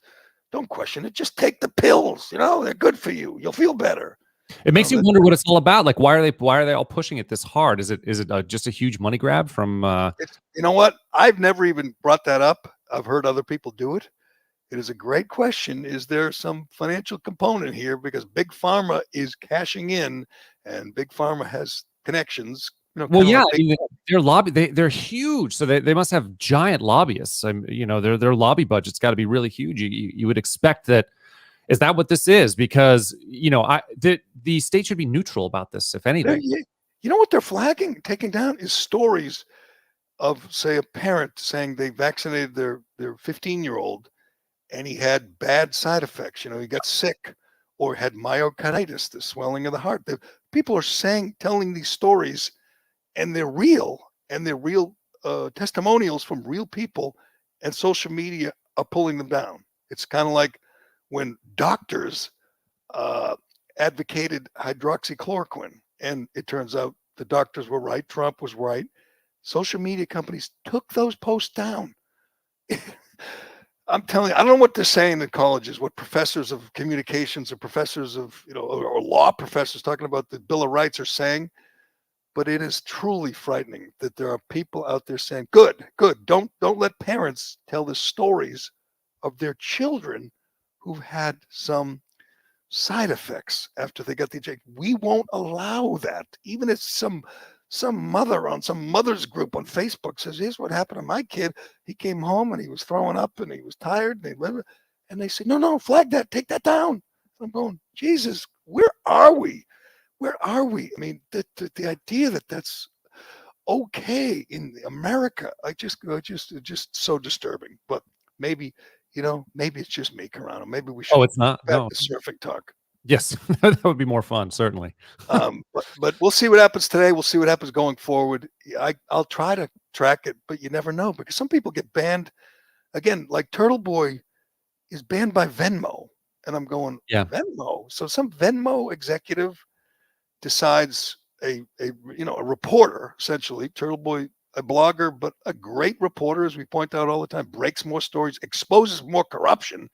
don't question it. Just take the pills. They're good for you. You'll feel better. It makes you wonder what it's all about. Like, why are they all pushing it this hard? Is it just a huge money grab from? You know what? I've never even brought that up. I've heard other people do it, It is a great question. Is there some financial component here? Because Big Pharma is cashing in, and Big Pharma has connections. Well, yeah, Like I mean, their lobby, they're huge, so they must have giant lobbyists. Their lobby budget's got to be really huge. You would expect that. Is that what this is? Because the state should be neutral about this, if anything. You know what they're flagging, taking down is stories of, say, a parent saying they vaccinated their 15-year-old and he had bad side effects. He got sick or had myocarditis, the swelling of the heart. People are telling these stories, and they're real, testimonials from real people, and social media are pulling them down. It's kind of like when doctors advocated hydroxychloroquine, and it turns out the doctors were right, Trump was right. Social media companies took those posts down. I'm telling you, I don't know what they're saying in colleges, what professors of communications or professors of, or law professors talking about the Bill of Rights are saying, but it is truly frightening that there are people out there saying, good, don't let parents tell the stories of their children who've had some side effects after they got the injection. We won't allow that. Even if some mother on some mother's group on Facebook says, here's what happened to my kid. He came home and he was throwing up and he was tired. And they say, no, flag that, take that down. I'm going, Jesus, where are we? Where are we? I mean, the idea that that's okay in America, it's just so disturbing. But maybe it's just me, Carano. Maybe we should. Oh, it's not. Back No. to surfing talk. Yes, that would be more fun, certainly. But we'll see what happens today. We'll see what happens going forward. I'll try to track it, but you never know, because some people get banned. Again, like Turtle Boy is banned by Venmo, and I'm going, yeah, Venmo. So some Venmo executive decides a reporter, essentially, Turtle Boy, a blogger, but a great reporter, as we point out all the time, breaks more stories, exposes more corruption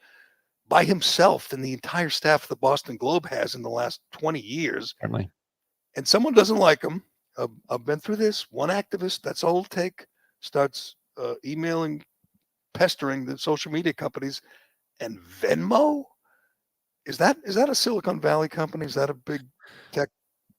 by himself than the entire staff of the Boston Globe has in the last 20 years. Certainly. And someone doesn't like him. I've been through this. One activist, that's all it'll take, starts emailing, pestering the social media companies. And Venmo? Is that a Silicon Valley company? Is that a big tech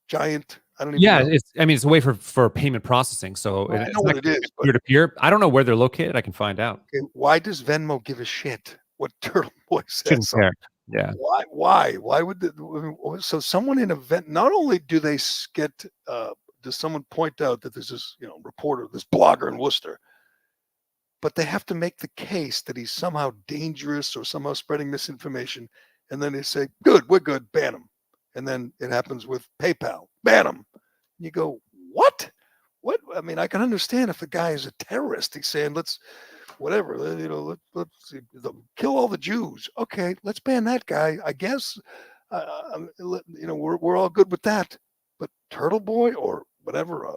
giant? I don't even know. It's a way for payment processing. So I know what it is. Peer to peer. I don't know where they're located. I can find out. Okay, why does Venmo give a shit what Turtle Boy says? Shouldn't care. Yeah. Why would so someone in event? Not only do they get, does someone point out that there's this reporter, this blogger in Worcester, but they have to make the case that he's somehow dangerous or somehow spreading misinformation, and then they say, good, we're good, ban him. And then it happens with PayPal, ban him. You go, what? I mean, I can understand if the guy is a terrorist. He's saying, let's kill all the Jews. Okay, let's ban that guy. I guess, we're all good with that. But Turtle Boy or whatever,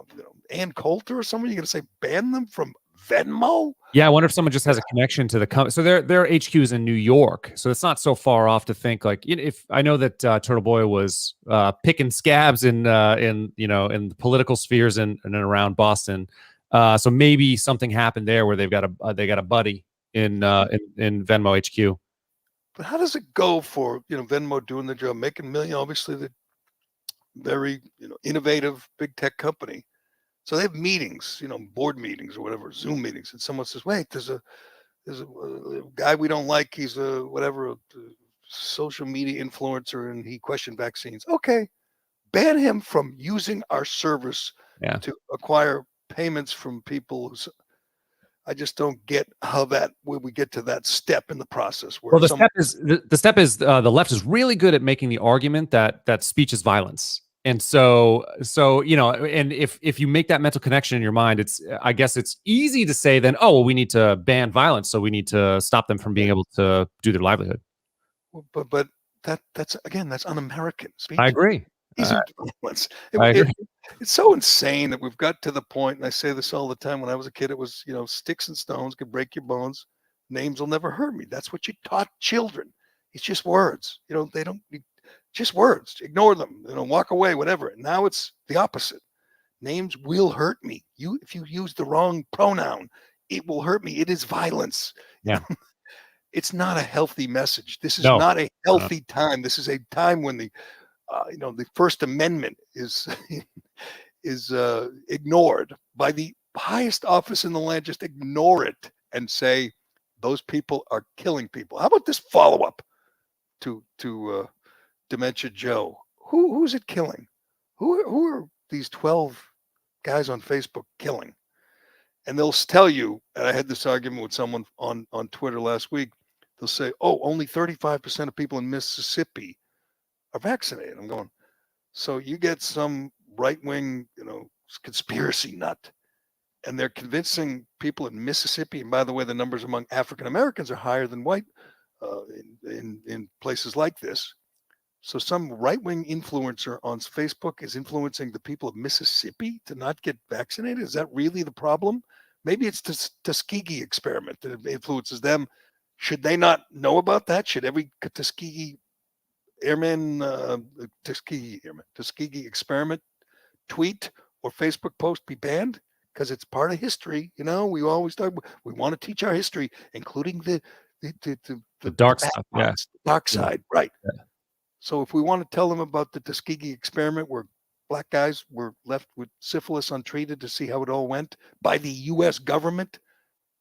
Ann Coulter or someone, you're going to say ban them from Venmo? Yeah, I wonder if someone just has a connection to the company. So their HQ is in New York, so it's not so far off to think like, if I know that Turtle Boy was picking scabs in the political spheres in and around Boston. So maybe something happened there where they got a buddy in Venmo HQ. But how does it go for Venmo doing the job, making millions? Obviously, the very innovative big tech company. So they have meetings, board meetings or whatever, Zoom meetings, and someone says, "Wait, there's a guy we don't like. He's a social media influencer, and he questioned vaccines." Okay, ban him from using our service to acquire payments from people. I just don't get how where we get to that step in the process. Where the step is the left is really good at making the argument that speech is violence. And so and if you make that mental connection in your mind, I guess it's easy to say then, oh, well, we need to ban violence, so we need to stop them from being able to do their livelihood. But that's un-American. Speech. I agree. Violence. It's so insane that we've got to the point, and I say this all the time. When I was a kid, it was sticks and stones could break your bones. Names will never hurt me. That's what you taught children. It's just words. They don't. Just words, ignore them, walk away, whatever. Now it's the opposite. Names will hurt me. If you use the wrong pronoun, it will hurt me. It is violence. Yeah. It's not a healthy message. This is No. not a healthy time. This is a time when the First Amendment is is ignored by the highest office in the land. Just ignore it and say those people are killing people. How about this follow up to Dementia Joe? Who's it killing? Who are these 12 guys on Facebook killing? And they'll tell you, and I had this argument with someone on Twitter last week. They'll say, "Oh, only 35% of people in Mississippi are vaccinated." I'm going, so you get some right wing, conspiracy nut, and they're convincing people in Mississippi. And by the way, the numbers among African Americans are higher than white in places like this. So some right wing influencer on Facebook is influencing the people of Mississippi to not get vaccinated. Is that really the problem? Maybe it's the Tuskegee experiment that influences them. Should they not know about that? Should every Tuskegee experiment tweet or Facebook post be banned? Because it's part of history. We always talk. We want to teach our history, including the dark stuff. Yeah, dark side, right? Yeah. So if we want to tell them about the Tuskegee experiment, where black guys were left with syphilis untreated to see how it all went by the U.S. government,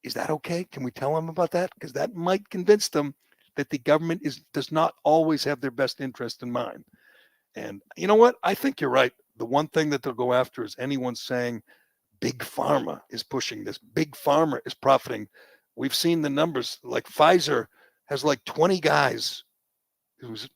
is that okay? Can we tell them about that? Because that might convince them that the government does not always have their best interest in mind. And you know what? I think you're right. The one thing that they'll go after is anyone saying Big Pharma is pushing this. Big Pharma is profiting. We've seen the numbers. Like Pfizer has like 20 guys.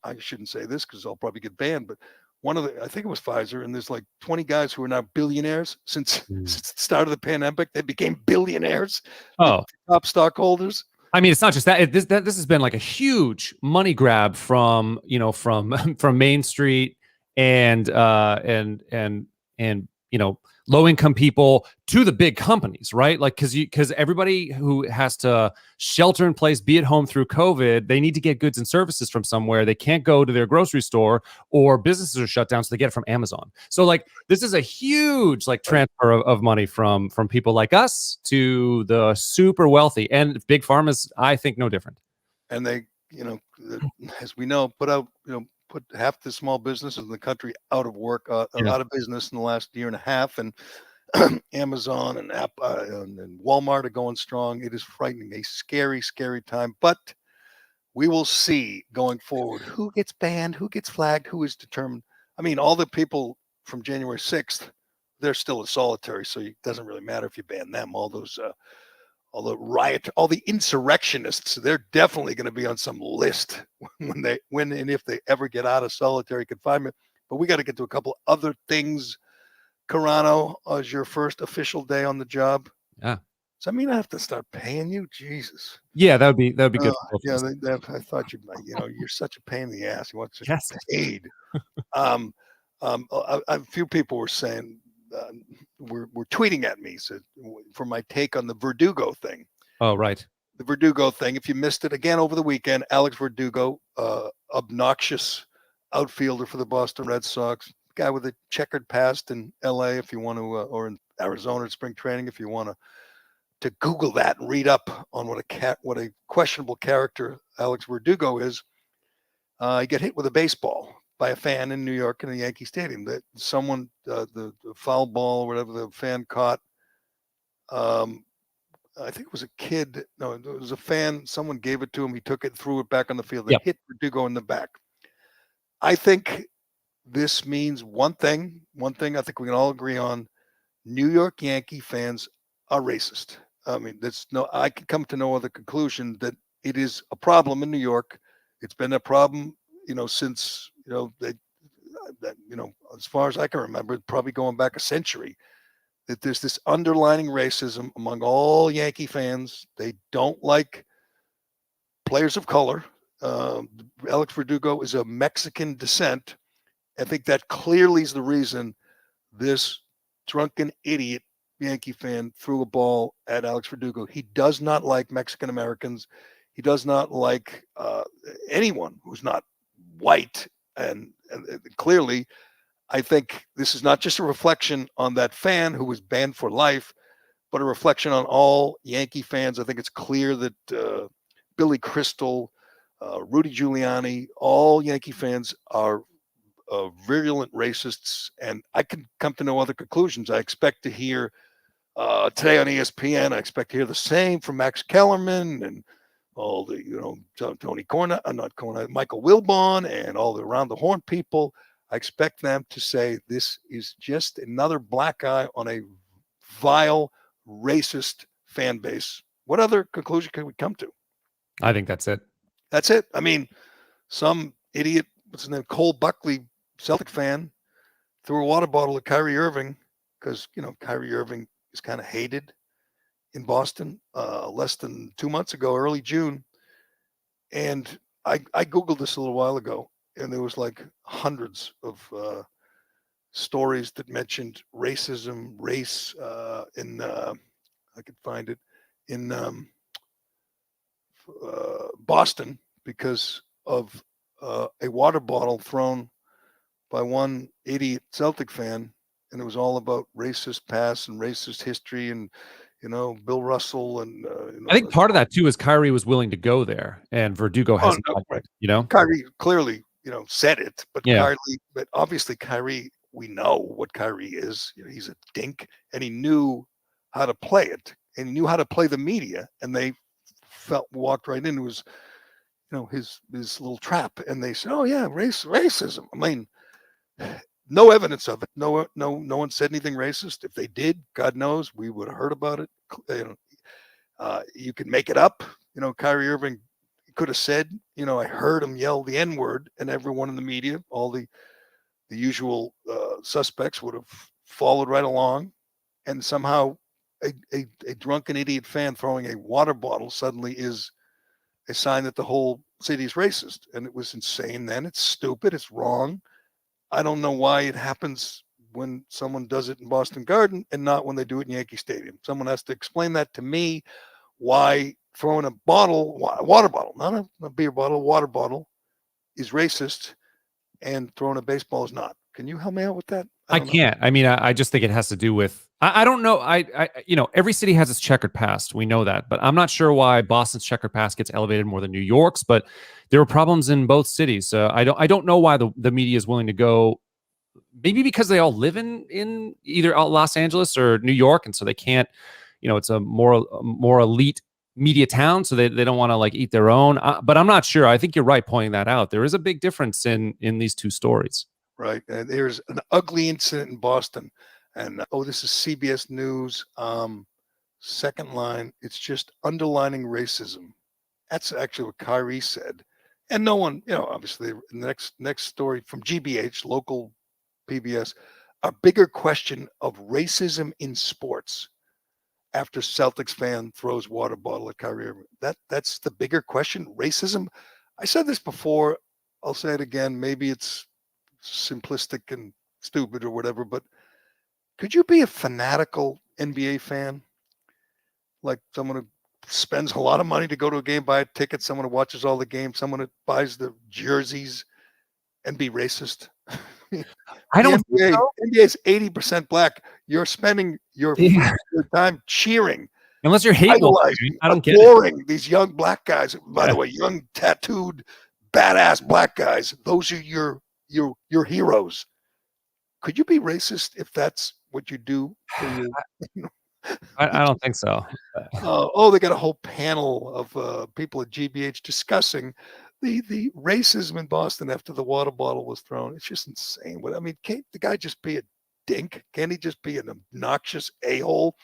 I shouldn't say this because I'll probably get banned, but I think it was Pfizer, and there's like 20 guys who are now billionaires since the start of the pandemic. They became billionaires. Oh, top stockholders. I mean, it's not just that. This has been like a huge money grab from Main Street and low income people to the big companies, right? Like because everybody who has to shelter in place, be at home through COVID, they need to get goods and services from somewhere. They can't go to their grocery store, or businesses are shut down, so they get it from Amazon. So like this is a huge transfer of money from people like us to the super wealthy, and Big Pharma's, I think, no different. And they, as we know, put half the small businesses in the country out of work, out of business in the last year and a half, and Amazon and and Walmart are going strong. It is frightening, a scary, scary time. But we will see going forward who gets banned, who gets flagged, who is determined. I mean, all the people from January 6th, they're still in solitary, so it doesn't really matter if you ban them. All those all the insurrectionists, they're definitely going to be on some list when and if they ever get out of solitary confinement. But we got to get to a couple other things. Carano, as your first official day on the job. Yeah. Does that mean I have to start paying you? Jesus. Yeah, that would be good. Yeah, I thought you're such a pain in the ass. You want to get paid. A few people were saying, were tweeting at me for my take on the Verdugo thing. Oh, right. The Verdugo thing. If you missed it again over the weekend, Alex Verdugo, obnoxious outfielder for the Boston Red Sox, guy with a checkered past in LA, if you want to, or in Arizona at spring training, if you want to Google that and read up on what a questionable character Alex Verdugo is. He got hit with a baseball by a fan in New York in the Yankee Stadium. That someone, the foul ball or whatever the fan caught. I think it was a kid. No, it was a fan. Someone gave it to him. He took it, threw it back on the field. They hit Verdugo in the back. I think this means one thing I think we can all agree on: New York Yankee fans are racist. I mean, I can come to no other conclusion that it is a problem in New York. It's been a problem, since, as far as I can remember, probably going back a century, that there's this underlying racism among all Yankee fans. They don't like players of color. Alex Verdugo is of Mexican descent. I think that clearly is the reason this drunken idiot Yankee fan threw a ball at Alex Verdugo. He does not like Mexican Americans. He does not like anyone who's not white. And clearly, I think this is not just a reflection on that fan who was banned for life, but a reflection on all Yankee fans. I think it's clear that Billy Crystal, Rudy Giuliani, all Yankee fans are virulent racists, and I can come to no other conclusions. I expect to hear today on ESPN. I expect to hear the same from Max Kellerman and all the, Tony Cornette, not Cornette, Michael Wilbon, and all the around the horn people. I expect them to say this is just another black guy on a vile, racist fan base. What other conclusion can we come to? I think that's it. That's it. I mean, some idiot, what's his name, Cole Buckley, Celtic fan, threw a water bottle at Kyrie Irving because, Kyrie Irving is kind of hated in Boston less than 2 months ago, early June. And I Googled this a little while ago, and there was like hundreds of stories that mentioned racism, race in, I could find it, in Boston because of a water bottle thrown by one idiot Celtic fan, and it was all about racist past and racist history, and Bill Russell, and I think part of that too is Kyrie was willing to go there, and Verdugo hasn't. Right. You Kyrie clearly, said it, but Yeah. but obviously Kyrie, we know what Kyrie is. He's a dink, and he knew how to play it, and he knew how to play the media, and they walked right into his, his little trap, and they said, "Oh yeah, racism." I mean, no evidence of it. No one said anything racist. If they did, God knows we would have heard about it. You can make it up. Kyrie Irving could have said, I heard him yell the N-word, and everyone in the media, all the usual suspects would have followed right along, and somehow a drunken idiot fan throwing a water bottle suddenly is a sign that the whole city is racist. And it was insane then. It's stupid. It's wrong. I don't know why it happens when someone does it in Boston Garden and not when they do it in Yankee Stadium. Someone has to explain that to me, why throwing a water bottle, not a beer bottle, a water bottle, is racist, and throwing a baseball is not. Can you help me out with that? I can't. I mean, I just think it has to do with, I don't know. Every city has its checkered past. We know that, but I'm not sure why Boston's checkered past gets elevated more than New York's, but there were problems in both cities. I don't know why the media is willing to go, maybe because they all live in either Los Angeles or New York. And so they can't, it's a more elite media town. So they don't want to like eat their own, but I'm not sure. I think you're right pointing that out. There is a big difference in these two stories. Right. And there's an ugly incident in Boston. And this is CBS News. Second line, it's just underlining racism. That's actually what Kyrie said. And no one, obviously, the next story from GBH, local PBS, a bigger question of racism in sports after Celtics fan throws water bottle at Kyrie Irving. That's the bigger question, racism. I said this before. I'll say it again. Maybe it's simplistic and stupid or whatever, but could you be a fanatical NBA fan? Like someone who spends a lot of money to go to a game, buy a ticket, someone who watches all the games, someone who buys the jerseys, and be racist? I don't NBA, NBA is 80% black. You're spending your time cheering. Unless you're hate I don't get it. These young black guys, by the way, young tattooed, badass black guys. Those are your heroes. Could you be racist if that's what you do? I don't think so. They got a whole panel of people at GBH discussing the racism in Boston after the water bottle was thrown. It's just insane. I mean, can't the guy just be a dink? Can't he just be an obnoxious a-hole?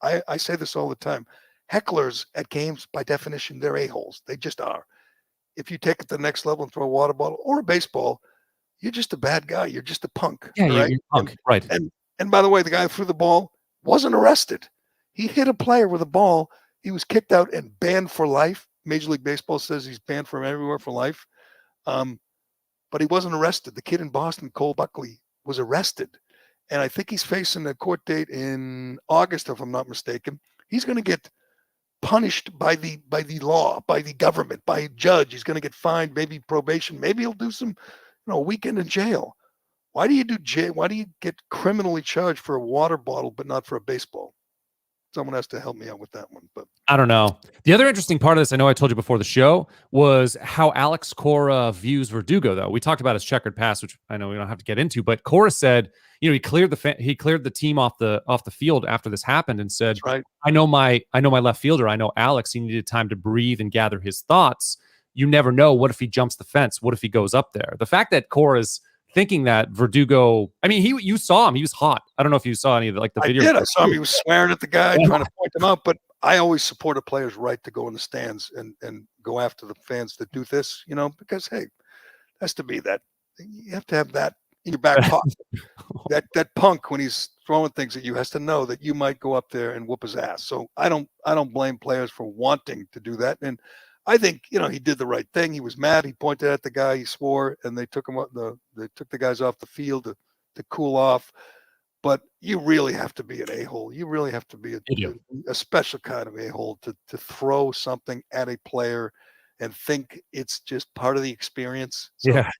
I say this all the time. Hecklers at games, by definition, they're a-holes. They just are. If you take it to the next level and throw a water bottle or a baseball, you're just a bad guy. You're just a punk. Yeah, right? You're a punk. Right. And by the way, the guy who threw the ball wasn't arrested. He hit a player with a ball. He was kicked out and banned for life. Major League Baseball says he's banned from everywhere for life. But he wasn't arrested. The kid in Boston, Cole Buckley, was arrested. And I think he's facing a court date in August, if I'm not mistaken. He's going to get punished by the law, by the government, by a judge. He's going to get fined, maybe probation. Maybe he'll do some, a weekend in jail. Why do you do jail? Why do you get criminally charged for a water bottle, but not for a baseball? Someone has to help me out with that one. But I don't know. The other interesting part of this, I know I told you before the show, was how Alex Cora views Verdugo. Though we talked about his checkered past, which I know we don't have to get into, but Cora said, he cleared the team off the field after this happened, and said, That's right. I know my left fielder. I know Alex. He needed time to breathe and gather his thoughts. You never know. What if he jumps the fence? What if he goes up there? The fact that Cora's thinking that Verdugo, I mean, you saw him. He was hot. I don't know if you saw any of the video. I did. I saw him. He was swearing at the guy, trying to point him out. But I always support a player's right to go in the stands and go after the fans that do this, because, hey, has to be that. You have to have that in your back pocket. that punk, when he's throwing things at you, has to know that you might go up there and whoop his ass. So I don't blame players for wanting to do that. And I think, he did the right thing. He was mad. He pointed at the guy. He swore, and they took they took the guys off the field to cool off. But you really have to be an a-hole. You really have to be a special kind of a-hole to throw something at a player and think it's just part of the experience. So, yeah.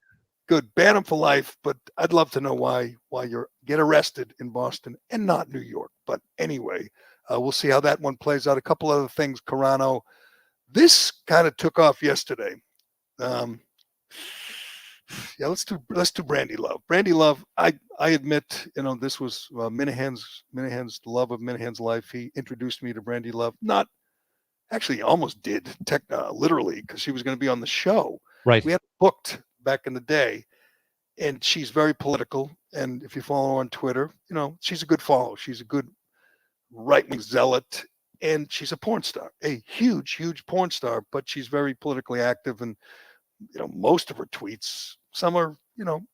Good. Ban him for life. But I'd love to know why you get arrested in Boston and not New York. But anyway, we'll see how that one plays out. A couple other things, Carano. This kind of took off yesterday. Let's do Brandy Love. Brandy Love, I admit, this was Minahan's love of Minahan's life. He introduced me to Brandy Love. Not actually, almost did literally, because she was going to be on the show. Right. We had booked back in the day, and she's very political. And if you follow her on Twitter, she's a good follow. She's a good right-wing zealot. And she's a porn star, a huge, huge porn star, but she's very politically active. And, most of her tweets, some are,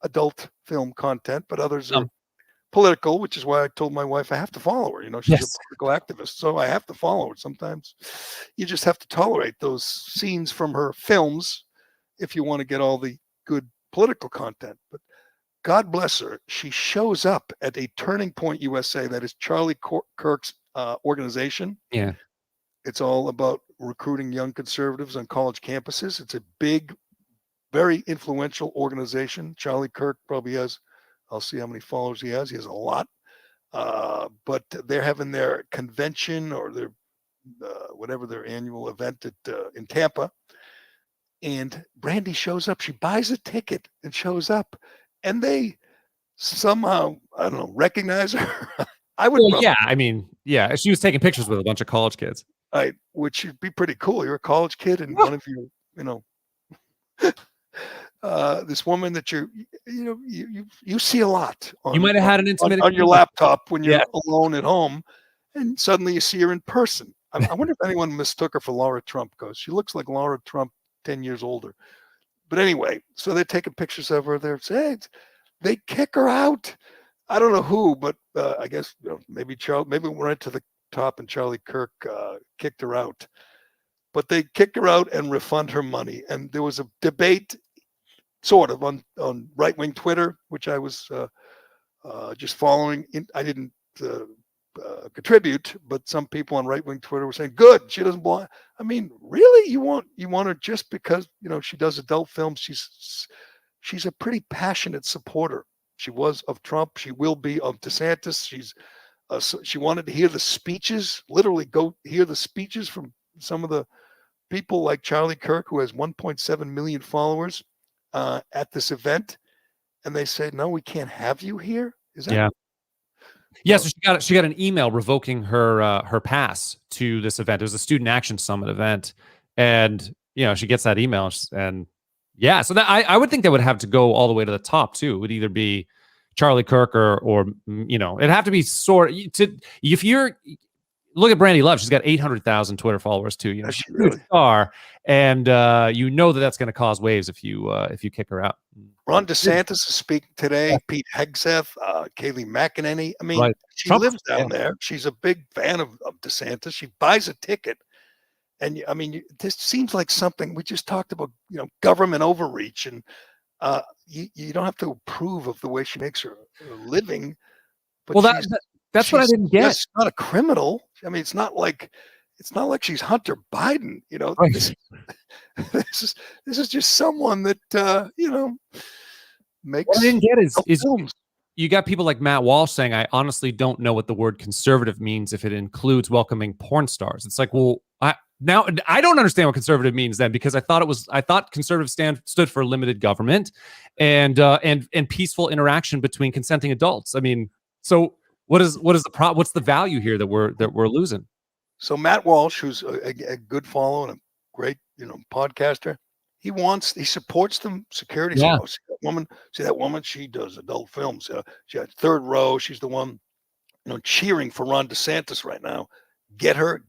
adult film content, but others are political, which is why I told my wife I have to follow her. She's a political activist, so I have to follow her. Sometimes you just have to tolerate those scenes from her films if you want to get all the good political content. But God bless her. She shows up at a Turning Point USA, that is Charlie Kirk's organization. Yeah. It's all about recruiting young conservatives on college campuses. It's a big, very influential organization. Charlie Kirk probably has, I'll see how many followers he has. He has a lot. But they're having their convention or their whatever their annual event in Tampa. And Brandy shows up. She buys a ticket and shows up. And they somehow, I don't know, recognize her. I would. Well, yeah, I mean, yeah, she was taking pictures with a bunch of college kids. Right, which would be pretty cool. You're a college kid, and one of you, this woman that you see a lot. You might have had an intimate on your laptop when you're alone at home, and suddenly you see her in person. I wonder if anyone mistook her for Laura Trump, because she looks like Laura Trump 10 years older. But anyway, so they're taking pictures of her. They're saying they kick her out. I don't know who, but I guess maybe maybe we went to the top and Charlie Kirk kicked her out. But they kicked her out and refund her money. And there was a debate, sort of, on right-wing Twitter, which I was just following. I didn't contribute, but some people on right-wing Twitter were saying, "Good, she doesn't belong." I mean, really, you want her just because she does adult films? She's a pretty passionate supporter. She was of Trump. She will be of DeSantis. She wanted to hear the speeches, literally go hear the speeches from some of the people like Charlie Kirk, who has 1.7 million followers at this event. And they said, "No, we can't have you here." Is that? Yeah. Yeah, so she got an email revoking her pass to this event. It was a Student Action Summit event, and she gets that email, and yeah, so that I would think that would have to go all the way to the top too. It would either be Charlie Kirk or it'd have to be if you're look at Brandy Love, she's got 800,000 Twitter followers too. She's really a star, and that's going to cause waves if you kick her out. Ron DeSantis is speaking today. Yeah. Pete Hegseth, Kayleigh McEnany. I mean, she lives down there. She's a big fan of DeSantis. She buys a ticket. And I mean, this seems like something we just talked about, government overreach. And you don't have to approve of the way she makes her living. But that's what I didn't get. She's not a criminal. I mean, it's not like she's Hunter Biden. Right. This is just someone that makes. What I didn't get is you got people like Matt Walsh saying, "I honestly don't know what the word conservative means if it includes welcoming porn stars." It's like, well, Now I don't understand what conservative means then, because I thought conservative stood for limited government and peaceful interaction between consenting adults. I mean, so what's the value here that we're losing? So Matt Walsh, who's a good follow and a great, podcaster, he supports the security. Yeah. So, see that woman, she does adult films. She had third row. She's the one, cheering for Ron DeSantis right now. Get her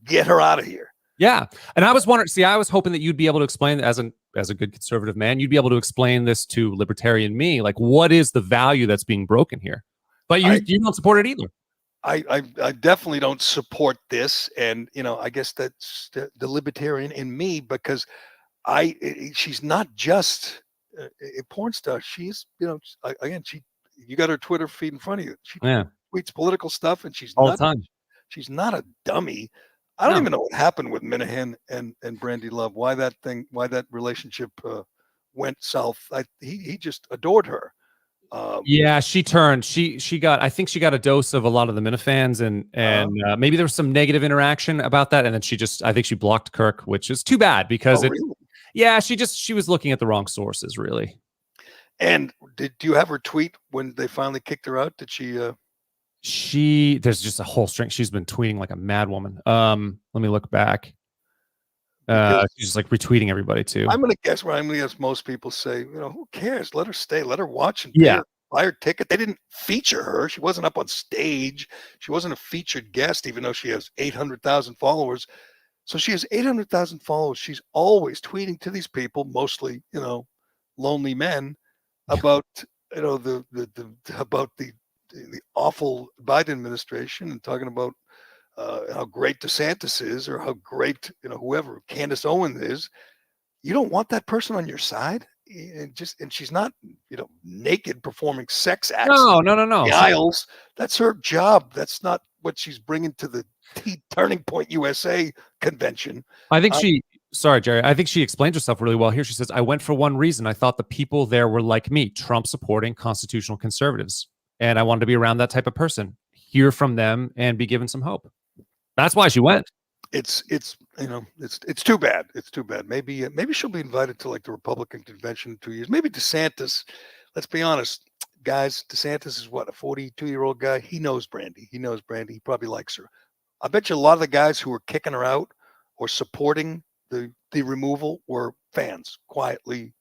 out of here. Yeah. And I was wondering, I was hoping that you'd be able to explain, as a good conservative man, you'd be able to explain this to libertarian me. Like, what is the value that's being broken here? But you don't support it either. I definitely don't support this. And, I guess that's the libertarian in me, because she's not just a porn star. She's, again, you got her Twitter feed in front of you. She tweets political stuff, and she's all the time. She's not a dummy. I don't even know what happened with Minahan and Brandy Love. Why that relationship went south. He just adored her. Yeah, she turned. I think she got a dose of a lot of the Minifans, and maybe there was some negative interaction about that, and then I think she blocked Kirk, which is too bad, because really? Yeah, she was looking at the wrong sources, really. And do you have her tweet when they finally kicked her out? Did she? There's just a whole string. She's been tweeting like a mad woman. Let me look back. She's just like retweeting everybody too. I'm gonna guess most people say, who cares? Let her stay. Let her watch and buy her ticket. They didn't feature her. She wasn't up on stage. She wasn't a featured guest, even though she has 800,000 followers. So she has 800,000 followers. She's always tweeting to these people, mostly, lonely men, about about the awful Biden administration, and talking about how great DeSantis is, or how great, whoever Candace Owens is. You don't want that person on your side. And she's not, naked performing sex acts. No. The aisles. That's her job. That's not what she's bringing to the Turning Point USA convention. I think sorry, Gerry. I think she explained herself really well here. She says, "I went for one reason. I thought the people there were like me, Trump supporting constitutional conservatives. And I wanted to be around that type of person, hear from them, and be given some hope." That's why she went. It's too bad. It's too bad. Maybe she'll be invited to like the Republican convention in 2 years. Maybe DeSantis. Let's be honest, guys. DeSantis is what, a 42-year-old guy. He knows Brandy. He probably likes her. I bet you a lot of the guys who were kicking her out or supporting the removal were fans, quietly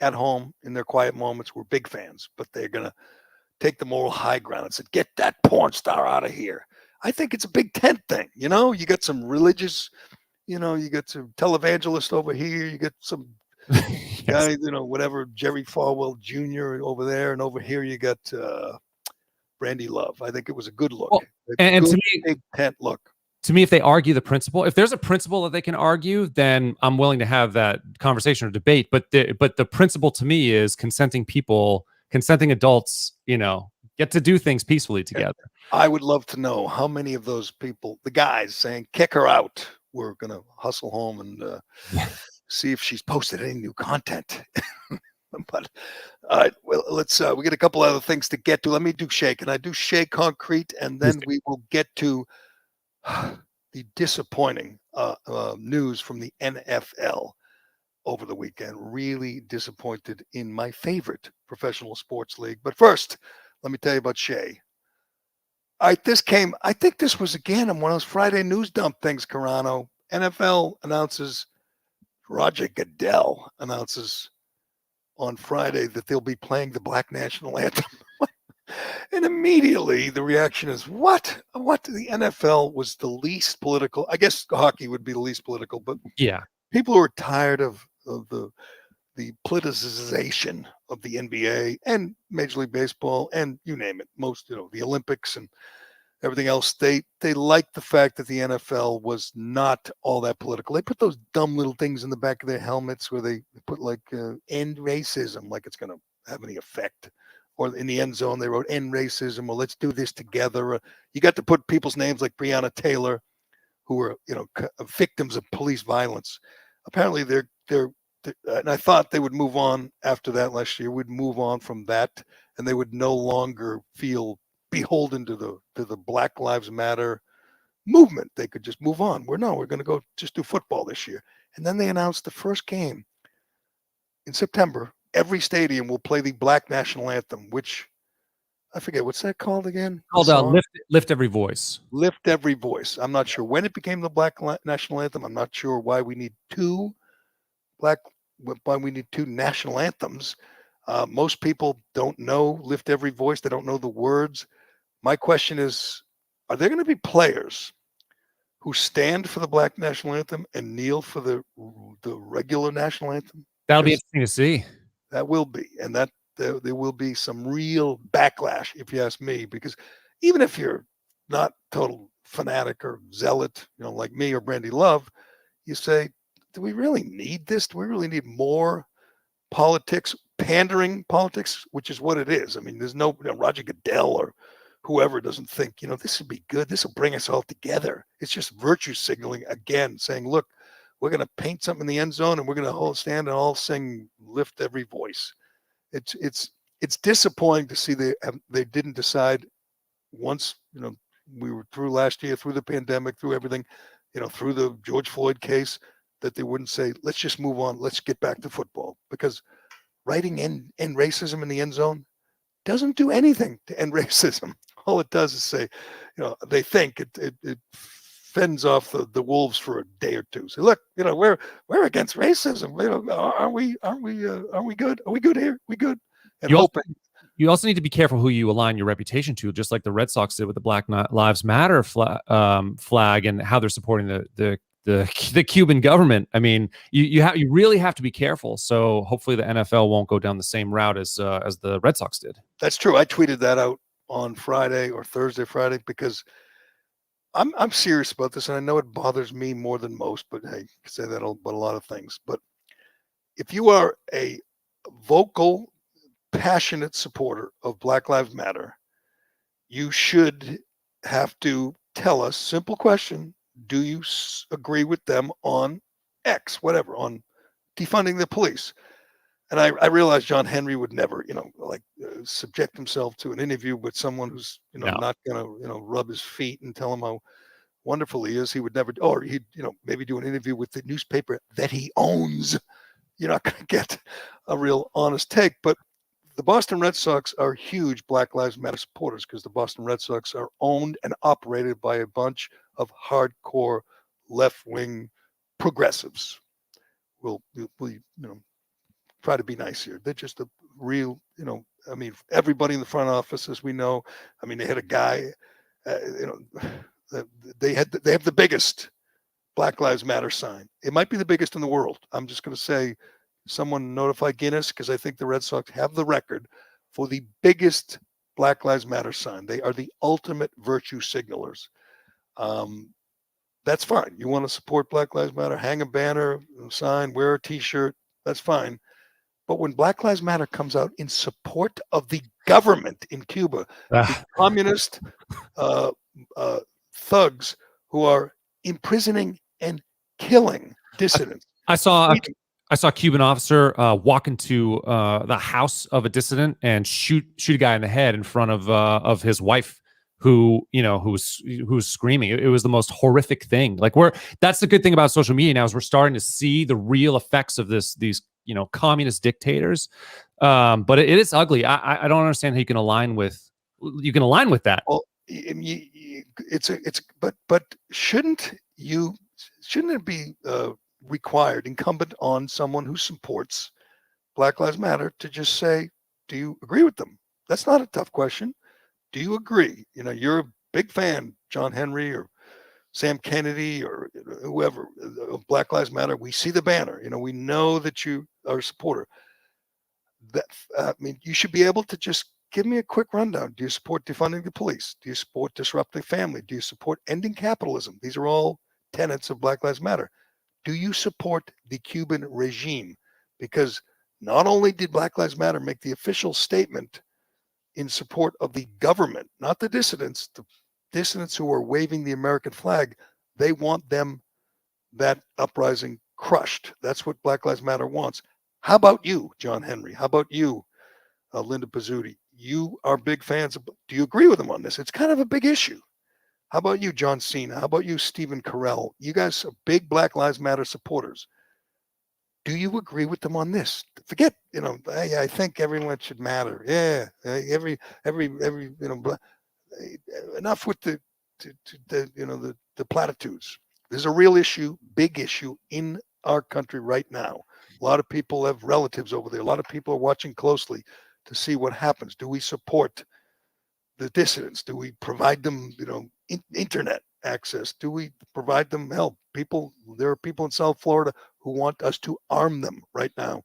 at home in their quiet moments. Were big fans, but they're gonna take the moral high ground and said, "Get that porn star out of here." I think it's a big tent thing. You got some religious, you got some televangelist over here. You got some guy, whatever, Jerry Falwell Jr. over there. And over here, you got Brandy Love. I think it was a good look. Well, and to me, big tent look. To me, if they argue the principle, if there's a principle that they can argue, then I'm willing to have that conversation or debate. But the principle to me is consenting adults, get to do things peacefully together. I would love to know how many of those people, the guys saying kick her out, we're going to hustle home and see if she's posted any new content. But all right, well, let's we get a couple other things to get to. Let me do Shea. Can I do Shea Concrete? And then we will get to the disappointing news from the NFL over the weekend. Really disappointed in my favorite professional sports league. But first, let me tell you about Shea. All right, I think this was again on one of those Friday news dump things, Carano. NFL announces, Roger Goodell announces on Friday that they'll be playing the Black National Anthem. And immediately the reaction is, what? The NFL was the least political. I guess hockey would be the least political, but yeah, people who are tired of the politicization of the NBA and Major League Baseball and you name it, most, the Olympics and everything else, they like the fact that the NFL was not all that political. They put those dumb little things in the back of their helmets where they put like end racism, like it's going to have any effect. Or in the end zone, they wrote end racism, or let's do this together. You got to put people's names like Breonna Taylor, who were, victims of police violence. Apparently they're and I thought they would move on after that last year, would move on from that, and they would no longer feel beholden to the Black Lives Matter movement. They could just move on. We're going to go just do football this year. And then they announced the first game in September. Every stadium will play the Black National Anthem, which I forget, what's that called again? Called Lift Every Voice. Lift Every Voice. I'm not sure when it became the Black National Anthem. I'm not sure why we need two national anthems. Most people don't know Lift Every Voice. They don't know the words. My question is, are there going to be players who stand for the Black National Anthem and kneel for the regular national anthem? That'll be interesting to see. That will be. And that there will be some real backlash, if you ask me, because even if you're not total fanatic or zealot, like me or Brandy Love, you say, do we really need this? Do we really need more politics, pandering politics, which is what it is? I mean, there's no Roger Goodell or whoever doesn't think, this would be good. This will bring us all together. It's just virtue signaling again, saying, look, we're going to paint something in the end zone and we're going to stand and all sing Lift Every Voice. It's disappointing to see they didn't decide once, we were through last year, through the pandemic, through everything, through the George Floyd case, that they wouldn't say, let's just move on. Let's get back to football, because writing end racism in the end zone doesn't do anything to end racism. All it does is say, they think it fends off the wolves for a day or two. So look, we're against racism. Aren't we good? Are we good here? We good? And you also need to be careful who you align your reputation to, just like the Red Sox did with the Black Lives Matter flag and how they're supporting the Cuban government. I mean, you really have to be careful. So hopefully the NFL won't go down the same route as the Red Sox did. That's true. I tweeted that out on Friday or Friday, because I'm serious about this, and I know it bothers me more than most, but hey, I can say that about a lot of things. But if you are a vocal, passionate supporter of Black Lives Matter, you should have to tell us, simple question, do you agree with them on X, whatever, on defunding the police? And I realized John Henry would never, subject himself to an interview with someone who's, not going to, rub his feet and tell him how wonderful he is. He would never, or he'd, maybe do an interview with the newspaper that he owns. You're not going to get a real honest take. But the Boston Red Sox are huge Black Lives Matter supporters, because the Boston Red Sox are owned and operated by a bunch of hardcore left-wing progressives. We'll try to be nice here. They're just a real, everybody in the front office, as we know, they had a guy, they have the biggest Black Lives Matter sign. It might be the biggest in the world. I'm just going to say, someone notify Guinness, because I think the Red Sox have the record for the biggest Black Lives Matter sign. They are the ultimate virtue signalers. That's fine. You want to support Black Lives Matter, hang a banner, sign, wear a t-shirt, that's fine. But when Black Lives Matter comes out in support of the government in Cuba, the communist thugs who are imprisoning and killing dissidents. I saw a Cuban officer walk into the house of a dissident and shoot a guy in the head in front of his wife, who was screaming. It was the most horrific thing. That's the good thing about social media now, is we're starting to see the real effects of these communist dictators. But it is ugly. I don't understand how you can align with that. Well, but shouldn't it be required, incumbent on someone who supports Black Lives Matter, to just say, do you agree with them? That's not a tough question. Do you agree? You're a big fan, John Henry or Sam Kennedy or whoever, of Black Lives Matter. We see the banner. We know that you are a supporter. You should be able to just give me a quick rundown. Do you support defunding the police? Do you support disrupting family? Do you support ending capitalism? These are all tenets of Black Lives Matter. Do you support the Cuban regime? Because not only did Black Lives Matter make the official statement in support of the government, not the dissidents who are waving the American flag, they want that uprising crushed. That's what Black Lives Matter wants. How about you, John Henry? How about you, Linda Pizzuti? You are big fans. Do you agree with them on this? It's kind of a big issue. How about you, John Cena? How about you, Stephen Carell? You guys are big Black Lives Matter supporters. Do you agree with them on this? Forget, I think everyone should matter. Yeah, every, enough with the platitudes. There's a real issue, big issue in our country right now. A lot of people have relatives over there. A lot of people are watching closely to see what happens. Do we support the dissidents? Do we provide them, internet access? Do we provide them help? There are people in South Florida who want us to arm them right now.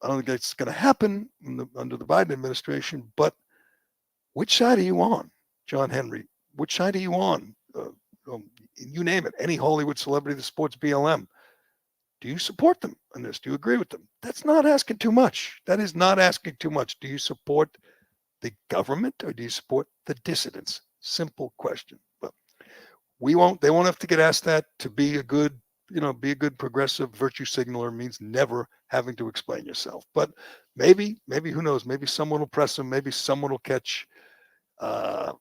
I don't think that's going to happen under the Biden administration, but which side are you on, John Henry? Which side are you on? You name it, any Hollywood celebrity that supports BLM. Do you support them on this? Do you agree with them? That's not asking too much. That is not asking too much. Do you support the government or do you support the dissidents? Simple question. But they won't have to get asked that. To be a good, progressive virtue signaler means never having to explain yourself. But maybe who knows? Maybe someone will press them. Maybe someone will catch, the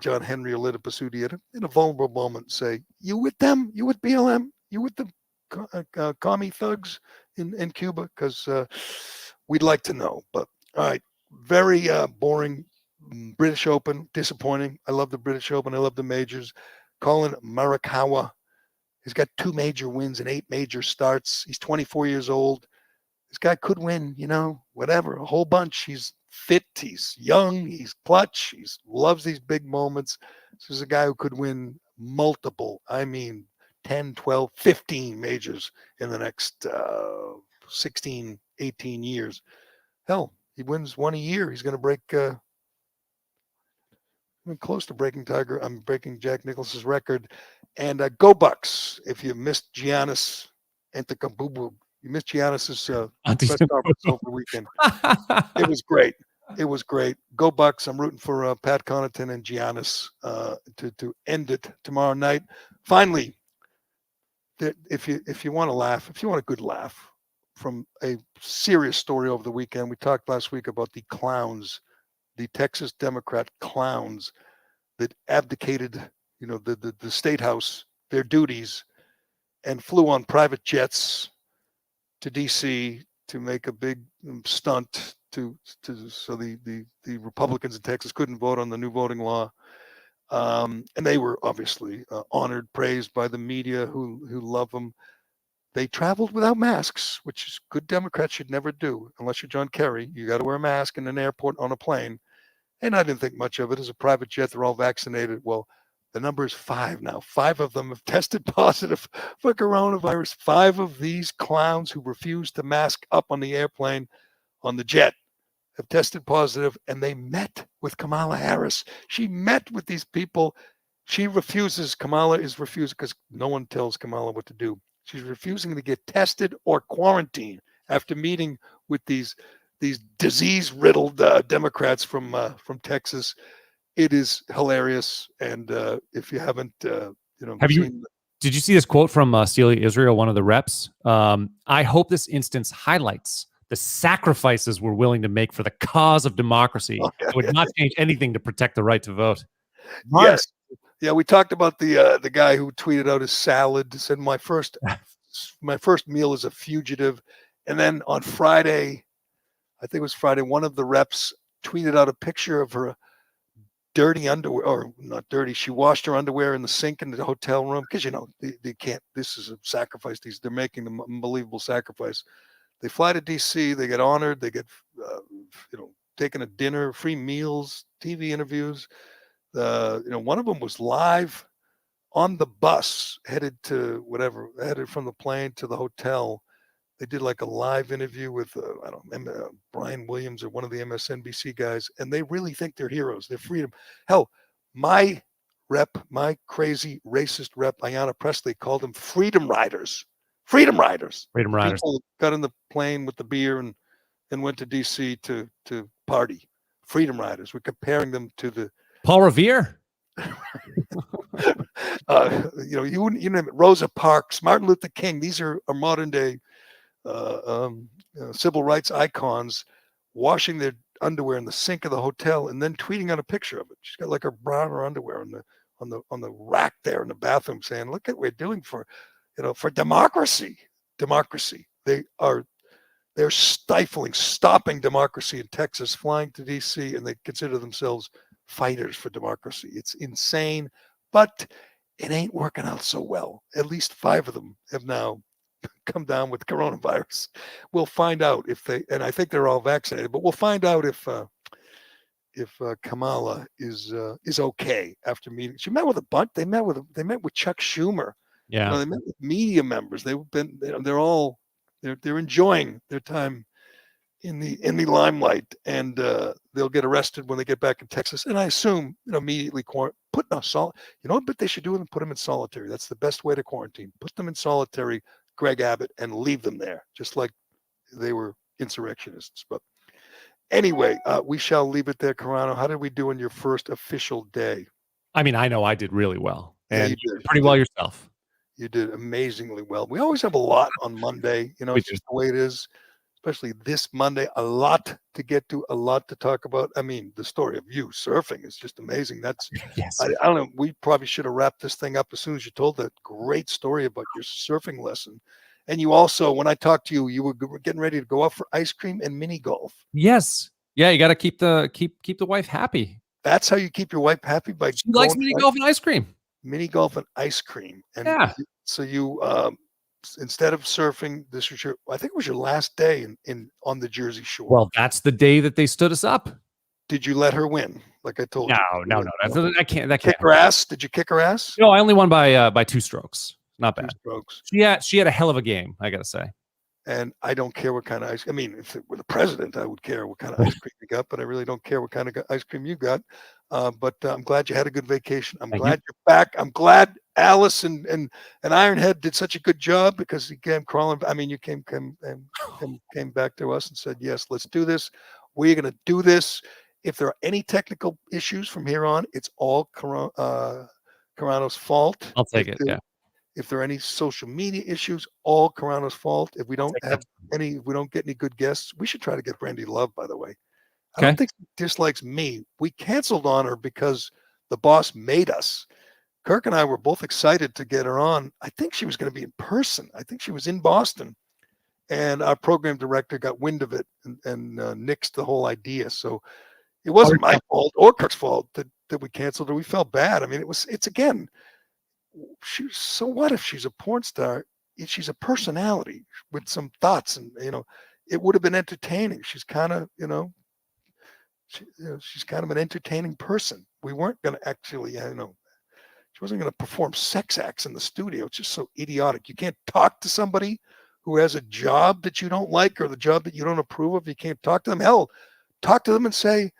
John Henry or Lita Pasudi in a vulnerable moment. Say, you with them? You with BLM? You with the commie thugs in Cuba? Because we'd like to know. But all right, very boring. British Open, disappointing. I love the British Open. I love the majors. Colin Morikawa, he's got 2 major wins and 8 major starts. He's 24 years old. This guy could win, whatever, a whole bunch. He's fit. He's young. He's clutch. He loves these big moments. This is a guy who could win multiple, 10, 12, 15 majors in the next 16, 18 years. Hell, he wins one a year. He's going to break close to breaking Jack Nicklaus's record. And go Bucks. If you missed Giannis Antetokounmpo, you missed Giannis's press conference over the weekend. It was great. It was great. Go Bucks. I'm rooting for Pat Connaughton and Giannis to end it tomorrow night. Finally, if you want to laugh, if you want a good laugh from a serious story over the weekend, we talked last week about the clowns, the Texas Democrat clowns that abdicated, the state house, their duties, and flew on private jets to D.C. to make a big stunt so the Republicans in Texas couldn't vote on the new voting law. And they were obviously honored, praised by the media who love them. They traveled without masks, which is good Democrats should never do. Unless you're John Kerry, you got to wear a mask in an airport on a plane. And I didn't think much of it. As a private jet, they're all vaccinated. Well, the number is 5 now. 5 of them have tested positive for coronavirus. 5 of these clowns who refused to mask up on the airplane, on the jet, have tested positive, and they met with Kamala Harris. She met with these people. Kamala is refusing because no one tells Kamala what to do. She's refusing to get tested or quarantined after meeting with these disease-riddled Democrats from Texas. It is hilarious, and if you haven't, did you see this quote from Celia Israel, one of the reps? I hope this instance highlights the sacrifices we're willing to make for the cause of democracy. It would not change anything to protect the right to vote. Yes. Yeah, we talked about the guy who tweeted out his salad, said my first meal as a fugitive. And then on Friday, I think it was Friday, one of the reps tweeted out a picture of her dirty underwear, or not dirty. She washed her underwear in the sink in the hotel room because, they can't, this is a sacrifice. They're making an unbelievable sacrifice. They fly to DC, they get honored, they get, taken a dinner, free meals, TV interviews. One of them was live on the bus headed from the plane to the hotel. They did like a live interview with, Brian Williams or one of the MSNBC guys, and they really think they're heroes. They're freedom. Hell, my crazy racist rep, Ayanna Pressley, called them freedom riders. Freedom riders. People got in the plane with the beer and went to D.C. to party. Freedom riders. We're comparing them to the Paul Revere. You name it. Rosa Parks, Martin Luther King. These are modern day civil rights icons washing their underwear in the sink of the hotel and then tweeting out a picture of it. She's got like her bra and her underwear on the rack there in the bathroom, saying, "Look at what we're doing for, for democracy. Democracy. They're stopping democracy in Texas, flying to D.C., and they consider themselves fighters for democracy. It's insane, but it ain't working out so well. At least 5 of them have now come down with coronavirus. We'll find out and I think they're all vaccinated, but we'll find out if Kamala is okay after meeting. She met with a bunch. They met with Chuck Schumer. Yeah. They met with media members. They're enjoying their time in the limelight, and they'll get arrested when they get back in Texas. And I assume immediately put in what they should do? Put them in solitary. That's the best way to quarantine. Put them in solitary, Greg Abbott, and leave them there, just like they were insurrectionists. But anyway, we shall leave it there. Carano, how did we do on your first official day? I mean, I know I did really well, and you did pretty well yourself. You did amazingly well. We always have a lot on Monday. It's just the way it is, especially this Monday. A lot to get to, a lot to talk about. I mean, the story of you surfing is just amazing. That's yes. I don't know. We probably should have wrapped this thing up as soon as you told that great story about your surfing lesson. And you also, when I talked to you, you were getting ready to go out for ice cream and mini golf. Yes. Yeah, you got to keep the wife happy. That's how you keep your wife happy, by she likes mini golf and ice cream. Mini golf and ice cream. And yeah. So you instead of surfing, I think it was your last day on the Jersey Shore. Well, that's the day that they stood us up. Did you let her win? Like I told you. No. I can't. That kick can't. Her ass? Did you kick her ass? No, I only won by 2 strokes. Not bad. 2 strokes. She had a hell of a game, I gotta say. And I don't care what kind of ice. I mean, if it were the president, I would care what kind of ice cream you got, but I really don't care what kind of ice cream you got. But I'm glad you had a good vacation. I'm glad you're back. I'm glad Alice and Ironhead did such a good job, because he came crawling. I mean, you came back to us and said, yes, let's do this. We're going to do this. If there are any technical issues from here on, it's all Carano's fault. I'll take it. Yeah. If there are any social media issues, all Carano's fault. If we don't get any good guests, we should try to get Brandy Love, by the way. I don't think she dislikes me. We canceled on her because the boss made us. Kirk and I were both excited to get her on. I think she was going to be in person. I think she was in Boston. And our program director got wind of it and nixed the whole idea. So it wasn't my fault or Kirk's fault that we canceled her. We felt bad. I mean, it's again, so what if she's a porn star? She's a personality with some thoughts, and it would have been entertaining. She's kind of she's kind of an entertaining person. We weren't going to actually, she wasn't going to perform sex acts in the studio. It's just so idiotic. You can't talk to somebody who has a job that you don't like, or the job that you don't approve of. You can't talk to them. Hell, talk to them and say,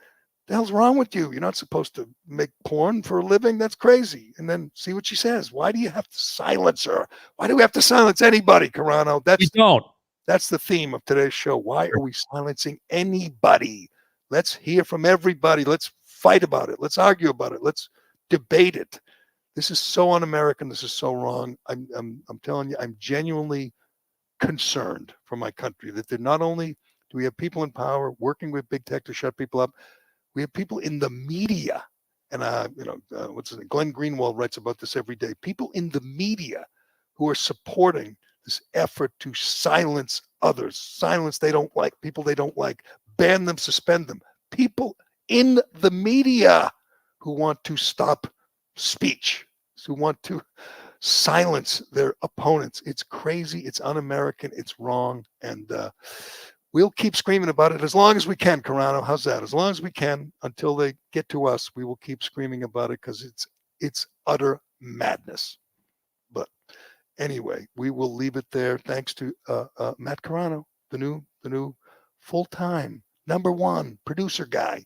the hell's wrong with you? You're not supposed to make porn for a living. That's crazy. And then see what she says. Why do you have to silence her? Why do we have to silence anybody, Carano? We don't. That's the theme of today's show. Why are we silencing anybody? Let's hear from everybody. Let's fight about it. Let's argue about it. Let's debate it. This is so un-American. This is so wrong. I'm telling you, I'm genuinely concerned for my country that not only do we have people in power working with big tech to shut people up, we have people in the media, and what's his name? Glenn Greenwald writes about this every day. People in the media who are supporting this effort to silence others, silence people they don't like, ban them, suspend them. People in the media who want to stop speech, who want to silence their opponents. It's crazy. It's un-American. It's wrong. And we'll keep screaming about it as long as we can, Carano. How's that? As long as we can, until they get to us, we will keep screaming about it, because it's utter madness. But anyway, we will leave it there. Thanks to Matt Carano, the new full-time #1 producer guy.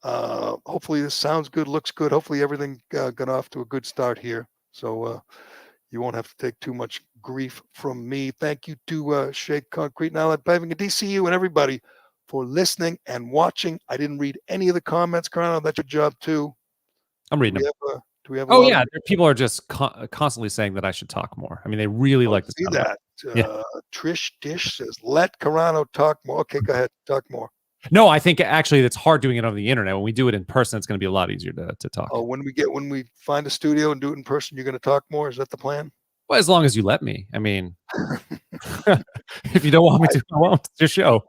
Hopefully this sounds good, looks good. Hopefully everything got off to a good start here. So you won't have to take too much grief from me. Thank you to Shea Concrete, now at Paving a DCU, and everybody for listening and watching. I didn't read any of the comments, Carano. That's your job too. I'm reading them. Do we have people are just constantly saying that I should talk more. I mean, they really like to see that. Yeah. Trish Dish says, let Carano talk more. Okay, go ahead. Talk more. No, I think actually it's hard doing it over the internet. When we do it in person, it's going to be a lot easier to talk. Oh, when we find a studio and do it in person, you're going to talk more. Is that the plan? Well, as long as you let me. I mean, if you don't want me to, I won't. It's your show.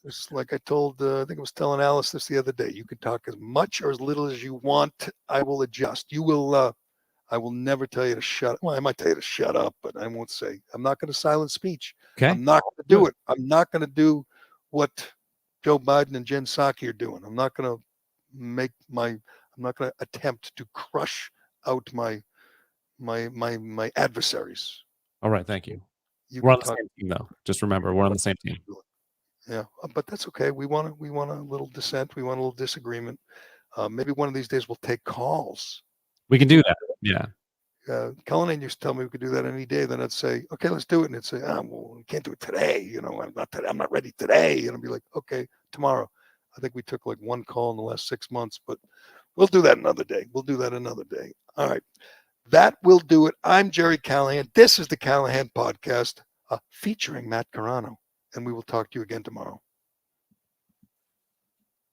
It's like I told, I think I was telling Alice this the other day. You can talk as much or as little as you want. I will adjust. You will. I will never tell you to shut. Well, I might tell you to shut up, but I won't say. I'm not going to silence speech. Okay. I'm not going to do it. I'm not going to do what Joe Biden and Jen Psaki are doing. I'm not going to I'm not going to attempt to crush out my adversaries. All right. Thank you. You We're can on the talk. same team, though. Just remember, we're on the same team. Yeah, but that's okay. We want a little dissent. We want a little disagreement. Maybe one of these days we'll take calls. We can do that. Yeah. Callahan used to tell me we could do that any day. Then I'd say, okay, let's do it. And it'd say, well, we can't do it today. You know, I'm not ready today. And I'd be like, okay, tomorrow. I think we took like one call in the last 6 months, but we'll do that another day. We'll do that another day. All right. That will do it. I'm Gerry Callahan. This is the Callahan Podcast featuring Matt Carano. And we will talk to you again tomorrow.